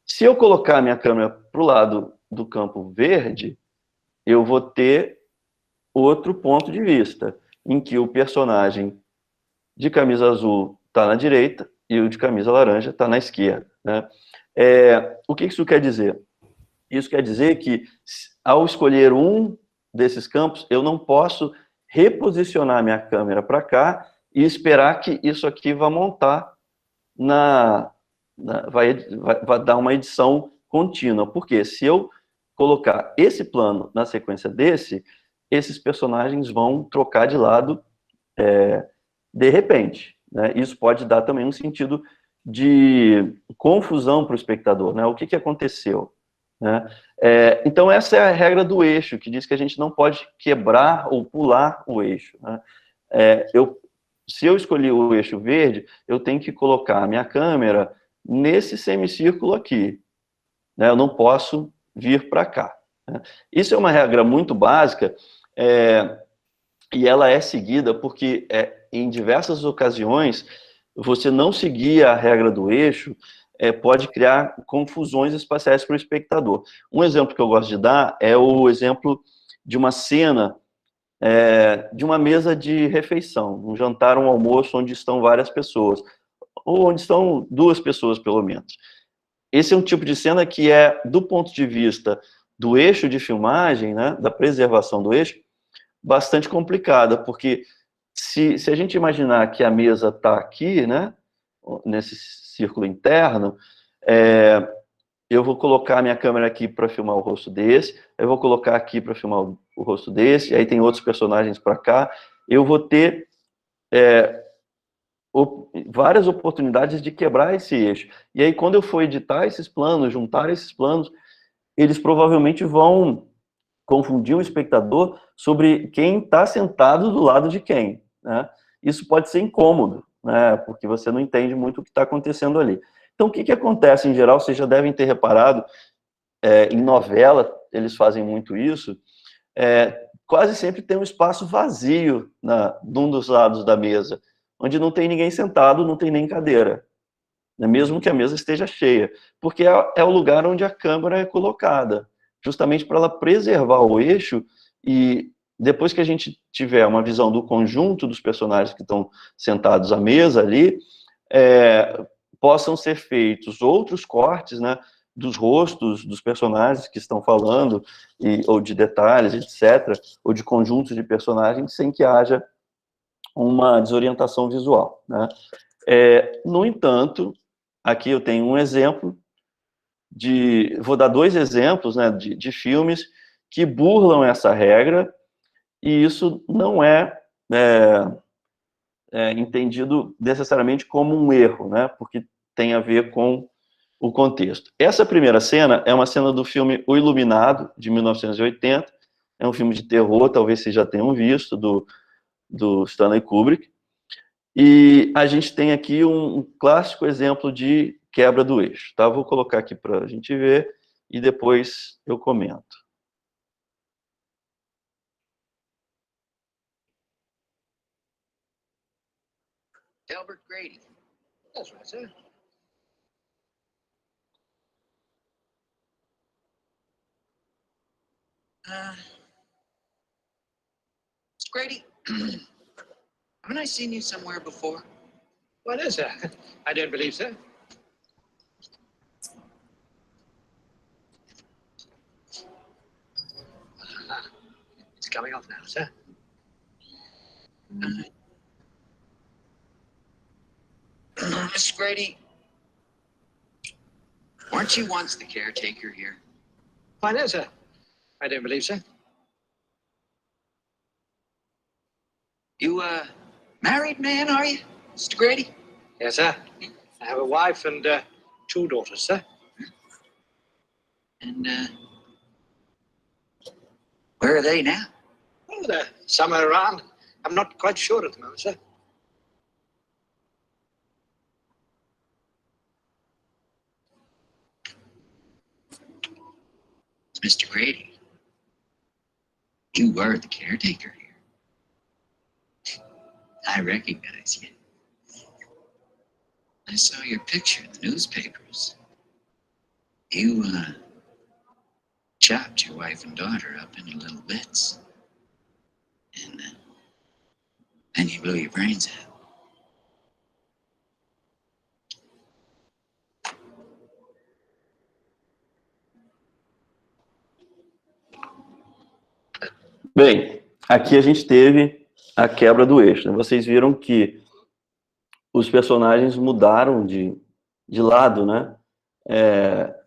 Se eu colocar a minha câmera para o lado do campo verde, eu vou ter outro ponto de vista, em que o personagem de camisa azul está na direita e o de camisa laranja está na esquerda, né? O que isso quer dizer? Isso quer dizer que, ao escolher um desses campos, eu não posso reposicionar minha câmera para cá e esperar que isso aqui vá montar vai dar uma edição contínua. Porque se eu colocar esse plano na sequência esses personagens vão trocar de lado de repente, né? Isso pode dar também um sentido de confusão para o espectador, né? O que aconteceu, né? Então essa é a regra do eixo, que diz que a gente não pode quebrar ou pular o eixo, né? Se eu escolhi o eixo verde, eu tenho que colocar a minha câmera nesse semicírculo aqui, né? Eu não posso vir para cá, né? Isso é uma regra muito básica, e ela é seguida porque, em diversas ocasiões, você não seguir a regra do eixo pode criar confusões espaciais para o espectador. Um exemplo que eu gosto de dar é o exemplo de uma cena de uma mesa de refeição, um jantar, um almoço, onde estão várias pessoas, ou onde estão duas pessoas, pelo menos. Esse é um tipo de cena que do ponto de vista do eixo de filmagem, né, da preservação do eixo, bastante complicada, porque se a gente imaginar que a mesa está aqui, né, nesse círculo interno, eu vou colocar a minha câmera aqui para filmar o rosto desse, eu vou colocar aqui para filmar o rosto desse, aí tem outros personagens para cá, eu vou ter várias oportunidades de quebrar esse eixo. E aí, quando eu for editar esses planos, juntar esses planos, eles provavelmente vão confundir o espectador sobre quem está sentado do lado de quem, né? Isso pode ser incômodo, né? Porque você não entende muito o que está acontecendo ali. Então, o que acontece em geral? Vocês já devem ter reparado, em novela, eles fazem muito isso, quase sempre tem um espaço vazio num dos lados da mesa, onde não tem ninguém sentado, não tem nem cadeira, né? Mesmo que a mesa esteja cheia, porque é o lugar onde a câmera é colocada, justamente para ela preservar o eixo, e depois que a gente tiver uma visão do conjunto dos personagens que estão sentados à mesa ali, possam ser feitos outros cortes, né, dos rostos dos personagens que estão falando, ou de detalhes, etc., ou de conjuntos de personagens, sem que haja uma desorientação visual, né? No entanto, aqui eu tenho um exemplo vou dar dois exemplos, né, de filmes que burlam essa regra, e isso não é entendido necessariamente como um erro, né, porque tem a ver com o contexto. Essa primeira cena é uma cena do filme O Iluminado, de 1980, é um filme de terror, talvez vocês já tenham visto, do Stanley Kubrick, e a gente tem aqui um clássico exemplo de quebra do eixo, tá? Vou colocar aqui para a gente ver, e depois eu comento. Albert Grady. That's right, sir. Grady, haven't I seen you somewhere before? What is that? I don't believe so. It's coming off now, sir. Grady, weren't you once the caretaker here? Why, no, sir. I don't believe so. You, married man, are you, Mr. Grady? Yes, sir. I have a wife and 2 daughters, sir. And, where are they now? Oh, they're somewhere around. I'm not quite sure at the moment, sir. Mr. Grady, you were the caretaker here. I recognize you. I saw your picture in the newspapers. You, chopped your wife and daughter up into little bits. And then you blew your brains out. Bem, aqui a gente teve a quebra do eixo, né? Vocês viram que os personagens mudaram de lado, né?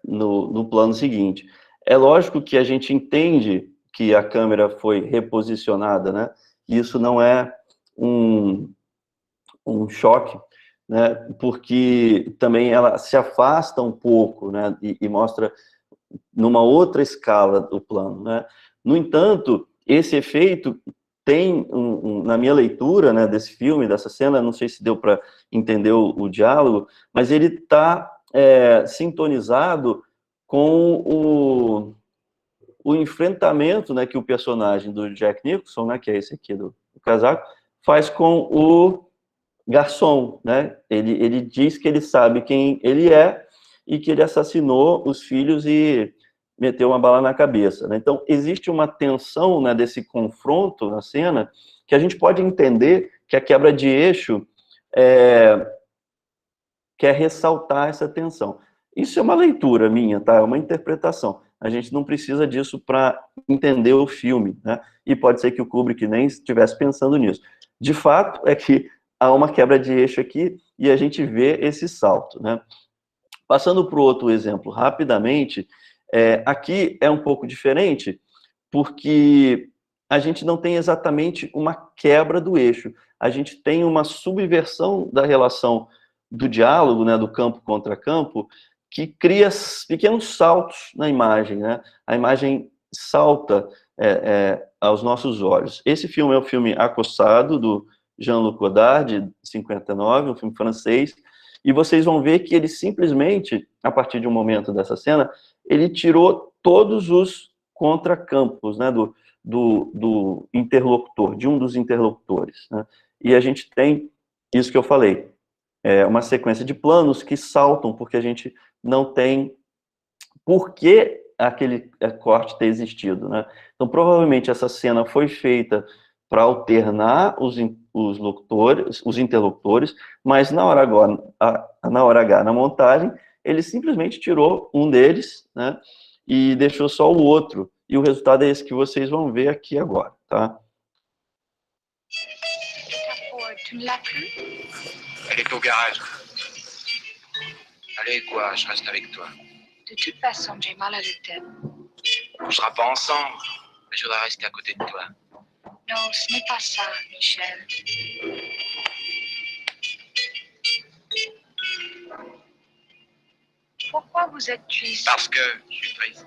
No plano seguinte. É lógico que a gente entende que a câmera foi reposicionada, né? Isso não é um choque, né? Porque também ela se afasta um pouco, né? E mostra numa outra escala o plano, né? No entanto, esse efeito tem, na minha leitura, né, desse filme, dessa cena, não sei se deu para entender o diálogo, mas ele está sintonizado com o enfrentamento, né, que o personagem do Jack Nicholson, né, que é esse aqui do casaco, faz com o garçom, né? Ele diz que ele sabe quem ele é e que ele assassinou os filhos e meteu uma bala na cabeça, né? Então, existe uma tensão, né, desse confronto na cena, que a gente pode entender que a quebra de eixo quer ressaltar essa tensão. Isso é uma leitura minha, tá? É uma interpretação. A gente não precisa disso para entender o filme, né? E pode ser que o Kubrick nem estivesse pensando nisso. De fato, é que há uma quebra de eixo aqui e a gente vê esse salto, né? Passando para o outro exemplo rapidamente, aqui é um pouco diferente, porque a gente não tem exatamente uma quebra do eixo, a gente tem uma subversão da relação do diálogo, né, do campo contra campo, que cria pequenos saltos na imagem, né? A imagem salta aos nossos olhos. Esse filme é o filme Acossado, do Jean-Luc Godard, de 59, um filme francês, e vocês vão ver que ele simplesmente, a partir de um momento dessa cena, ele tirou todos os contracampos, né, do interlocutor, de um dos interlocutores, né? E a gente tem isso que eu falei, uma sequência de planos que saltam, porque a gente não tem por que aquele corte ter existido, né? Então, provavelmente, essa cena foi feita para alternar os locutores, os interlocutores, mas na hora H, na montagem, ele simplesmente tirou um deles, né, e deixou só o outro, e o resultado é esse que vocês vão ver aqui agora, tá? Tu ne l'as plus? Elle est au garage. Allez, quoi, je reste avec toi. De toute façon, j'ai mal à la tête. On ne sera pas ensemble, mais je voudrais rester à côté de toi. Non, ce n'est pas ça, Michel. Pourquoi vous êtes triste? Parce que je suis triste.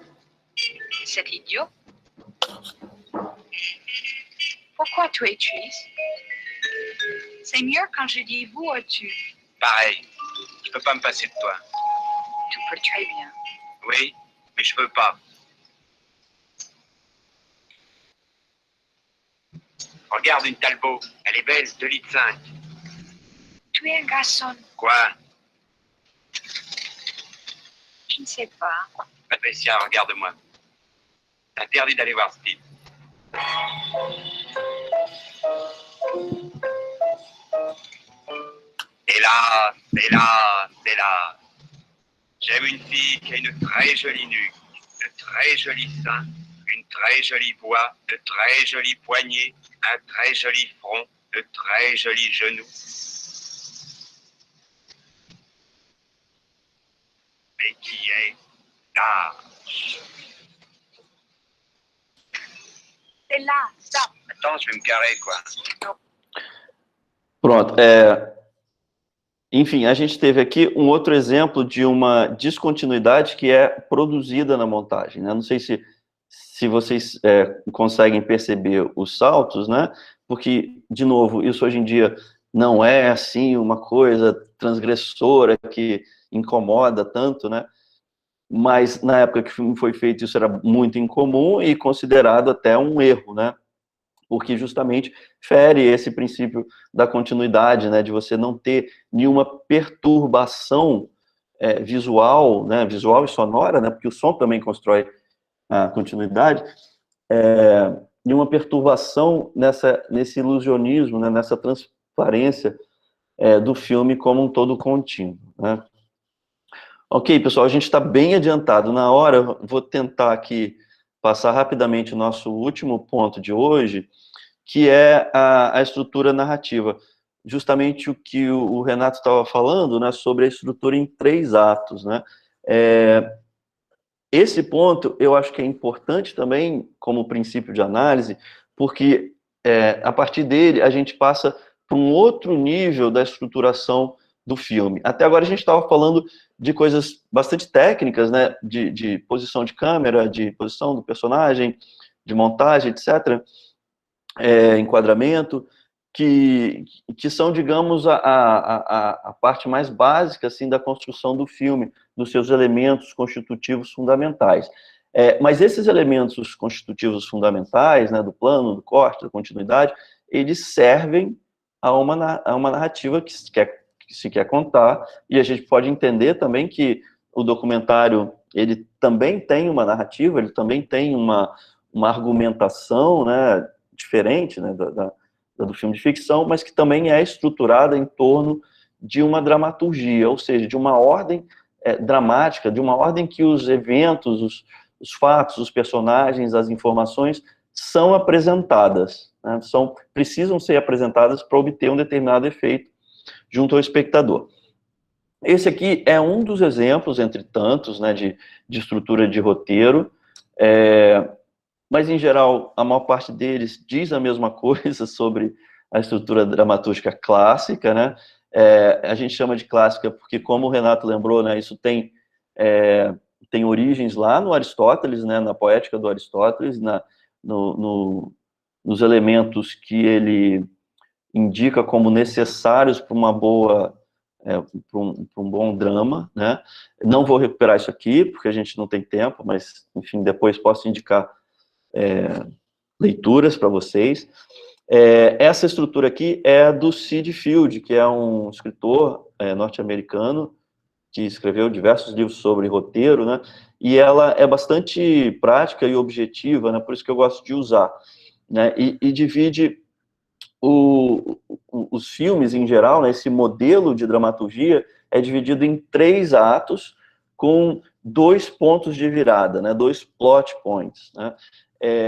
C'est idiot. Pourquoi tu es triste? C'est mieux quand je dis vous ou tu. Pareil, je peux pas me passer de toi. Tu peux très bien. Oui, mais je peux pas. Regarde une Talbot, elle est belle, 2,5 litres. Tu es un garçon. Quoi? Je ne sais pas. Patricia, regarde-moi. Interdit d'aller voir Steve. Hélas, hélas, hélas. J'aime une fille qui a une très jolie nuque, de très jolis seins, une très jolie voix, de très jolis poignets, un très joli front, de très jolis genoux. mais qui est large. C'est là, ça. Attends, je vais me garer, quoi. Pronto. Enfim, a gente teve aqui um outro exemplo de uma descontinuidade que é produzida na montagem, né? Não sei se vocês conseguem perceber os saltos, né? Porque, de novo, isso hoje em dia não é, assim, uma coisa transgressora que incomoda tanto, né? Mas, na época que o filme foi feito, isso era muito incomum e considerado até um erro, né? Porque justamente fere esse princípio da continuidade, né, de você não ter nenhuma perturbação visual, né, visual e sonora, né, porque o som também constrói a continuidade, nenhuma perturbação nesse ilusionismo, né, nessa transparência do filme como um todo contínuo, né. Ok, pessoal, a gente está bem adiantado na hora, vou tentar aqui passar rapidamente o nosso último ponto de hoje, que é a estrutura narrativa. Justamente o que o Renato estava falando, né, sobre a estrutura em 3 atos, né. Esse ponto eu acho que é importante também como princípio de análise, porque a partir dele a gente passa para um outro nível da estruturação do filme. Até agora a gente estava falando de coisas bastante técnicas, né, de posição de câmera, de posição do personagem, de montagem, etc., enquadramento, que são, digamos, a parte mais básica, assim, da construção do filme, dos seus elementos constitutivos fundamentais. Mas esses elementos constitutivos fundamentais, né, do plano, do corte, da continuidade, eles servem a uma narrativa que se quer contar, e a gente pode entender também que o documentário, ele também tem uma narrativa, ele também tem uma argumentação, né, diferente, né, do filme de ficção, mas que também é estruturada em torno de uma dramaturgia, ou seja, de uma ordem dramática, de uma ordem que os eventos, os fatos, os personagens, as informações são apresentadas, né, precisam ser apresentadas para obter um determinado efeito junto ao espectador. Esse aqui é um dos exemplos, entre tantos, né, de estrutura de roteiro, mas, em geral, a maior parte deles diz a mesma coisa sobre a estrutura dramatúrgica clássica, né? A gente chama de clássica porque, como o Renato lembrou, né, isso tem origens lá no Aristóteles, né, na poética do Aristóteles, nos elementos que ele indica como necessários para uma boa, para um bom drama, né? Não vou recuperar isso aqui, porque a gente não tem tempo, mas, enfim, depois posso indicar leituras para vocês. Essa estrutura aqui é do Sid Field, que é um escritor norte-americano, que escreveu diversos livros sobre roteiro, né? E ela é bastante prática e objetiva, né? Por isso que eu gosto de usar, né? E divide os filmes em geral, né, esse modelo de dramaturgia é dividido em 3 atos com 2 pontos de virada, né, 2 plot points, né,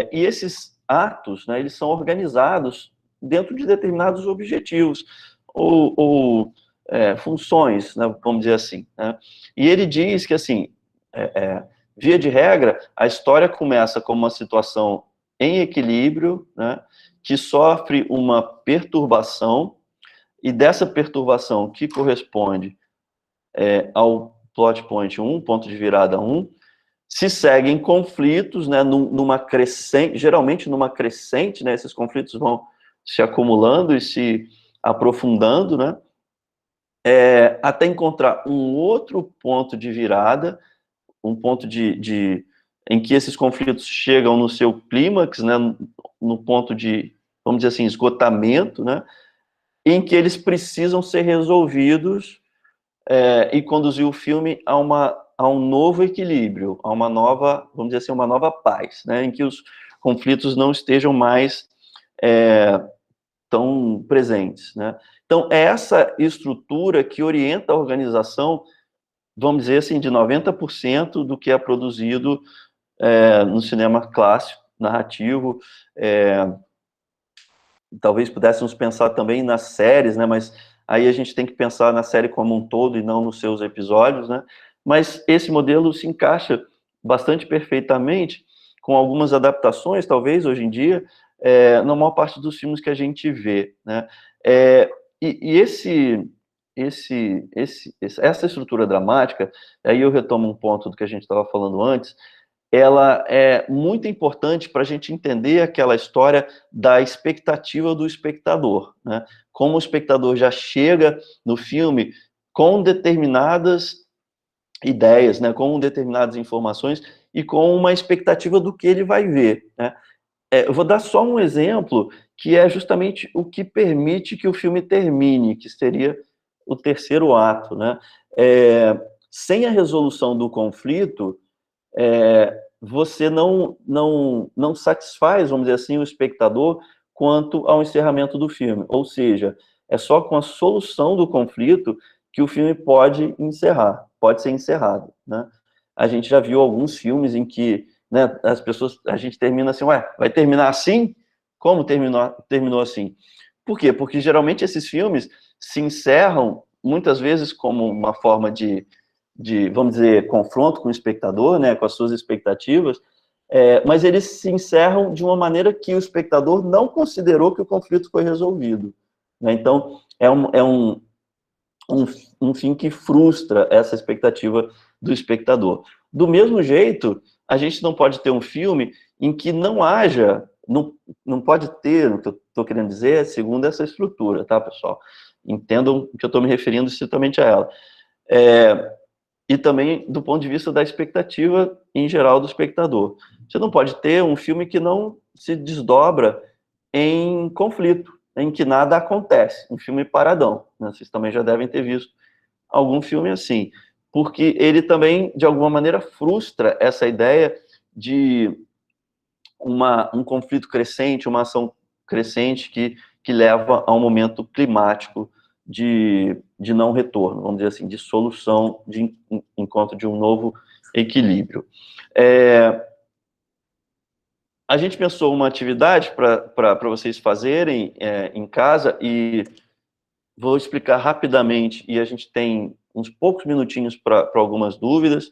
e esses atos, né, eles são organizados dentro de determinados objetivos ou funções, né, vamos dizer assim, né, e ele diz que, assim, via de regra, a história começa com uma situação em equilíbrio, né, que sofre uma perturbação, e dessa perturbação que corresponde ao plot point 1, ponto de virada 1, se seguem conflitos, né, numa crescente, geralmente numa crescente, né, esses conflitos vão se acumulando e se aprofundando, né, até encontrar um outro ponto de virada, um ponto em que esses conflitos chegam no seu clímax, né, no ponto de, vamos dizer assim, esgotamento, né, em que eles precisam ser resolvidos e conduzir o filme a um novo equilíbrio, a uma nova, vamos dizer assim, uma nova paz, né, em que os conflitos não estejam mais tão presentes, né. Então, é essa estrutura que orienta a organização, vamos dizer assim, de 90% do que é produzido no cinema clássico, narrativo. Talvez pudéssemos pensar também nas séries, né, mas aí a gente tem que pensar na série como um todo e não nos seus episódios, né, mas esse modelo se encaixa bastante perfeitamente com algumas adaptações, talvez, hoje em dia, na maior parte dos filmes que a gente vê, né? E essa estrutura dramática, aí eu retomo um ponto do que a gente estava falando antes, ela é muito importante para a gente entender aquela história da expectativa do espectador, né? Como o espectador já chega no filme com determinadas ideias, né? Com determinadas informações e com uma expectativa do que ele vai ver, né? Eu vou dar só um exemplo, que é justamente o que permite que o filme termine, que seria o terceiro ato, né? Sem a resolução do conflito, você não satisfaz, vamos dizer assim, o espectador quanto ao encerramento do filme. Ou seja, é só com a solução do conflito que o filme pode ser encerrado, né? A gente já viu alguns filmes em que, né, a gente termina assim, vai terminar assim? Como terminou assim? Por quê? Porque geralmente esses filmes se encerram, muitas vezes, como uma forma de vamos dizer, confronto com o espectador, né, com as suas expectativas, mas eles se encerram de uma maneira que o espectador não considerou que o conflito foi resolvido, né? Então, é um fim que frustra essa expectativa do espectador. Do mesmo jeito, a gente não pode ter um filme em que não haja, não pode ter, o que eu estou querendo dizer, segundo essa estrutura, tá, pessoal? Entendam que eu estou me referindo estritamente a ela. E também do ponto de vista da expectativa em geral do espectador. Você não pode ter um filme que não se desdobra em conflito, em que nada acontece, um filme paradão, né? Vocês também já devem ter visto algum filme assim, porque ele também, de alguma maneira, frustra essa ideia de um conflito crescente, uma ação crescente que leva a um momento climático de não retorno, vamos dizer assim, de solução, de encontro de um novo equilíbrio. A gente pensou uma atividade para vocês fazerem em casa, e vou explicar rapidamente, e a gente tem uns poucos minutinhos para algumas dúvidas,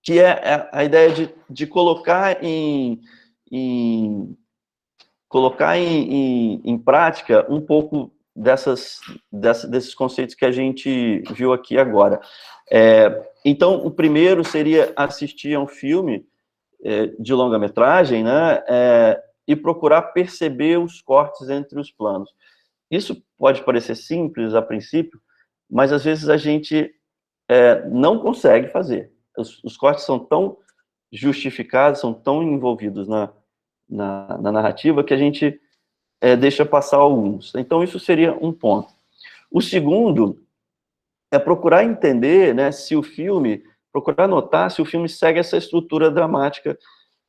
que é a ideia de colocar em prática um pouco desses conceitos que a gente viu aqui agora. Então, o primeiro seria assistir a um filme de longa-metragem, né, e procurar perceber os cortes entre os planos. Isso pode parecer simples a princípio, mas às vezes a gente não consegue fazer. Os cortes são tão justificados, são tão envolvidos na narrativa, que a gente deixa passar alguns. Então, isso seria um ponto. O segundo é procurar entender, né, procurar notar se o filme segue essa estrutura dramática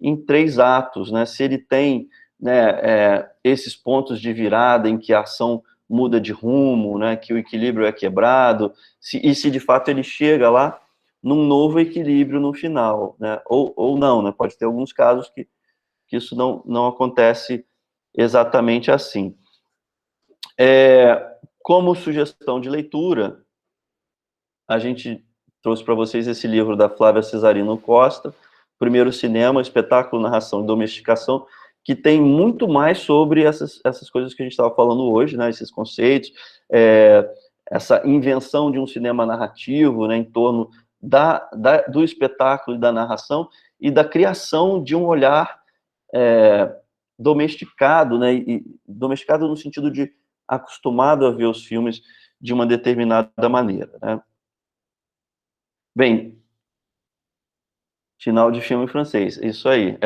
em 3 atos, né, se ele tem, né, esses pontos de virada em que a ação muda de rumo, né, que o equilíbrio é quebrado, e se de fato ele chega lá num novo equilíbrio no final, né, ou não, né, pode ter alguns casos que isso não acontece exatamente assim. Como sugestão de leitura, a gente trouxe para vocês esse livro da Flávia Cesarino Costa, Primeiro Cinema, Espetáculo, Narração e Domesticação, que tem muito mais sobre essas coisas que a gente estava falando hoje, né, esses conceitos, essa invenção de um cinema narrativo, né, em torno do espetáculo e da narração, e da criação de um olhar domesticado, né, e domesticado no sentido de acostumado a ver os filmes de uma determinada maneira, né. Bem, final de filme francês, isso aí.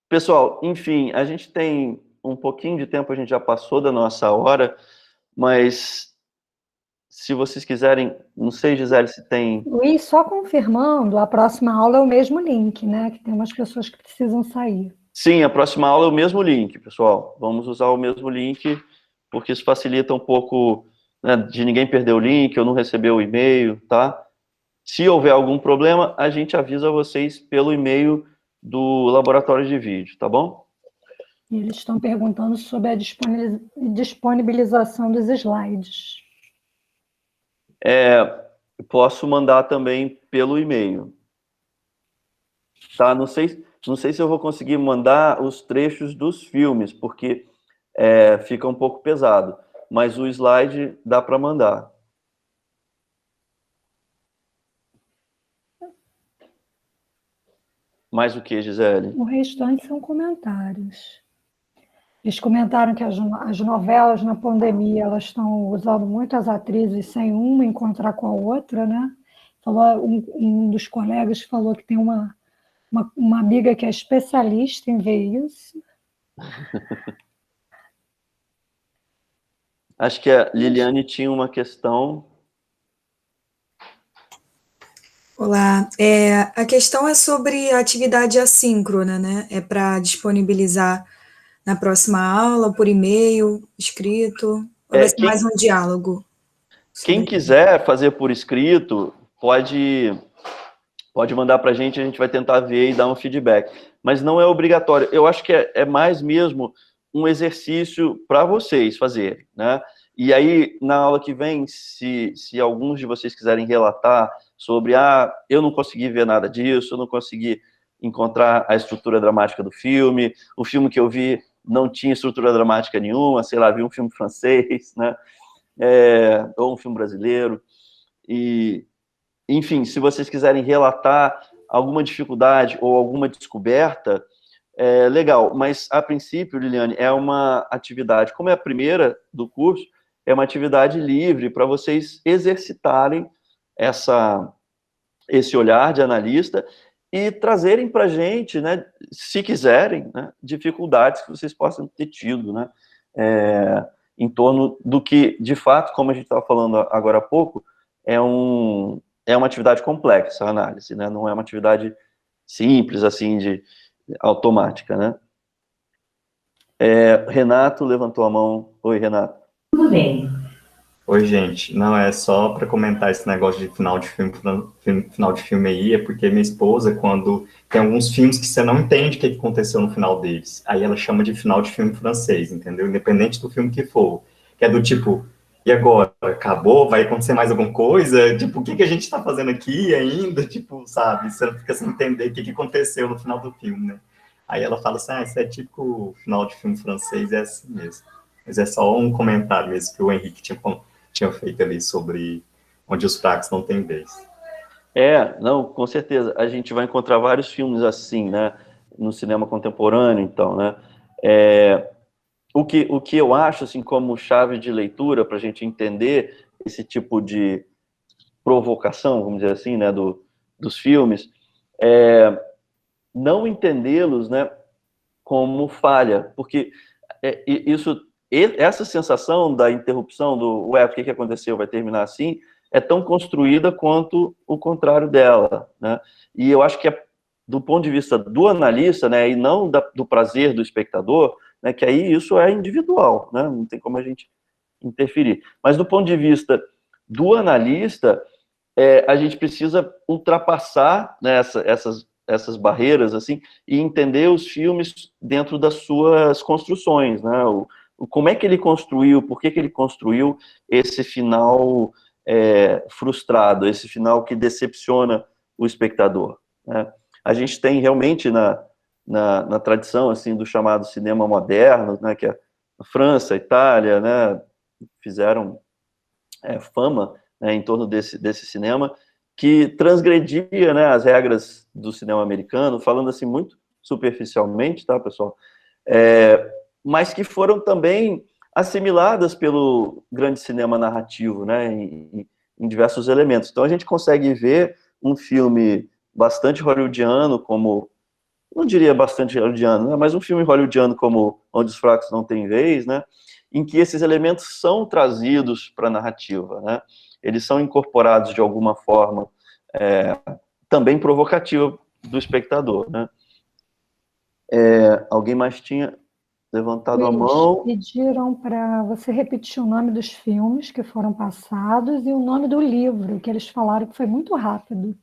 Pessoal, enfim, a gente tem um pouquinho de tempo, a gente já passou da nossa hora, mas se vocês quiserem, não sei, Gisele, se tem... Luiz, só confirmando, a próxima aula é o mesmo link, né? Que tem umas pessoas que precisam sair. Sim, a próxima aula é o mesmo link, pessoal. Vamos usar o mesmo link, porque isso facilita um pouco, né, de ninguém perder o link ou não receber o e-mail, tá? Se houver algum problema, a gente avisa vocês pelo e-mail do laboratório de vídeo, tá bom? E eles estão perguntando sobre a disponibilização dos slides. Posso mandar também pelo e-mail. Tá? Não sei se eu vou conseguir mandar os trechos dos filmes, porque fica um pouco pesado. Mas o slide dá para mandar. Mais o que, Gisele? O restante são comentários. Eles comentaram que as novelas na pandemia, elas estão usando muito as atrizes sem uma encontrar com a outra, né? Um dos colegas falou que tem uma amiga que é especialista em ver isso. Acho que a Liliane tinha uma questão. Olá, a questão é sobre a atividade assíncrona, né? É para disponibilizar na próxima aula, por e-mail, escrito, ou vai ser mais um diálogo? Quem quiser fazer por escrito, pode mandar para a gente vai tentar ver e dar um feedback. Mas não é obrigatório. Eu acho que é mais mesmo um exercício para vocês fazerem, né? E aí, na aula que vem, se alguns de vocês quiserem relatar sobre, eu não consegui ver nada disso, eu não consegui encontrar a estrutura dramática do filme, o filme que eu vi não tinha estrutura dramática nenhuma, sei lá, vi um filme francês, né? Ou um filme brasileiro. E, enfim, se vocês quiserem relatar alguma dificuldade ou alguma descoberta, legal. Mas, a princípio, Liliane, é uma atividade, como é a primeira do curso, é uma atividade livre para vocês exercitarem esse olhar de analista e trazerem para a gente, né, se quiserem, né, dificuldades que vocês possam ter tido, né, em torno do que, de fato, como a gente estava falando agora há pouco, é uma atividade complexa, a análise, né, não é uma atividade simples, assim, automática, né. Renato levantou a mão. Oi, Renato. Tudo bem. Oi, gente. Não, é só para comentar esse negócio de final de filme aí, é porque minha esposa, quando tem alguns filmes que você não entende o que aconteceu no final deles, aí ela chama de final de filme francês, entendeu? Independente do filme que for. Que é do tipo, e agora? Acabou? Vai acontecer mais alguma coisa? Tipo, o que a gente está fazendo aqui ainda? Tipo, sabe? Você fica sem entender o que aconteceu no final do filme, né? Aí ela fala assim, isso é tipo final de filme francês, é assim mesmo. Mas é só um comentário mesmo que o Henrique tinha feito ali sobre onde os fracos não têm vez. Não, com certeza. A gente vai encontrar vários filmes assim, né, no cinema contemporâneo, então, né. O que eu acho, assim, como chave de leitura para a gente entender esse tipo de provocação, vamos dizer assim, né, dos filmes, não entendê-los, né, como falha, porque essa sensação da interrupção, o que aconteceu, vai terminar assim, é tão construída quanto o contrário dela, né? E eu acho que do ponto de vista do analista, né, e não do prazer do espectador, né, que aí isso é individual, né, não tem como a gente interferir. Mas do ponto de vista do analista, a gente precisa ultrapassar, né, essas barreiras, assim, e entender os filmes dentro das suas construções, né, como é que ele construiu, por que ele construiu esse final frustrado, esse final que decepciona o espectador, né? A gente tem realmente na tradição, assim, do chamado cinema moderno, né, que a França, a Itália, né, fizeram fama, né, em torno desse cinema, que transgredia, né, as regras do cinema americano, falando assim muito superficialmente, tá, pessoal? Mas que foram também assimiladas pelo grande cinema narrativo, né, em diversos elementos. Então a gente consegue ver um filme bastante hollywoodiano, como, não diria bastante hollywoodiano, né, mas um filme hollywoodiano como Onde os Fracos Não Têm Vez, né, em que esses elementos são trazidos para a narrativa, né, eles são incorporados de alguma forma também provocativa do espectador, né. Alguém mais tinha levantado a mão? Pediram para você repetir o nome dos filmes que foram passados e o nome do livro, que eles falaram que foi muito rápido,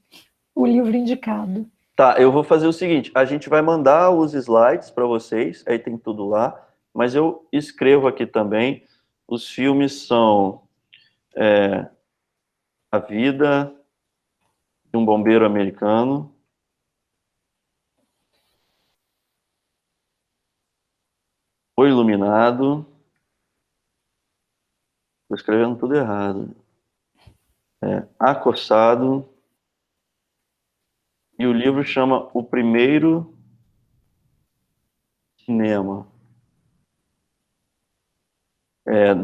o livro indicado. Tá, eu vou fazer o seguinte, a gente vai mandar os slides para vocês, aí tem tudo lá, mas eu escrevo aqui também. Os filmes são A Vida de um Bombeiro Americano, O Iluminado, estou escrevendo tudo errado, Acossado, e o livro chama O Primeiro Cinema,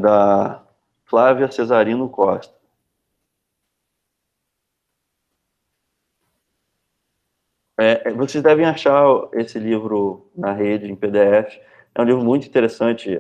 da Flávia Cesarino Costa. Vocês devem achar esse livro na rede, em PDF. É um livro muito interessante.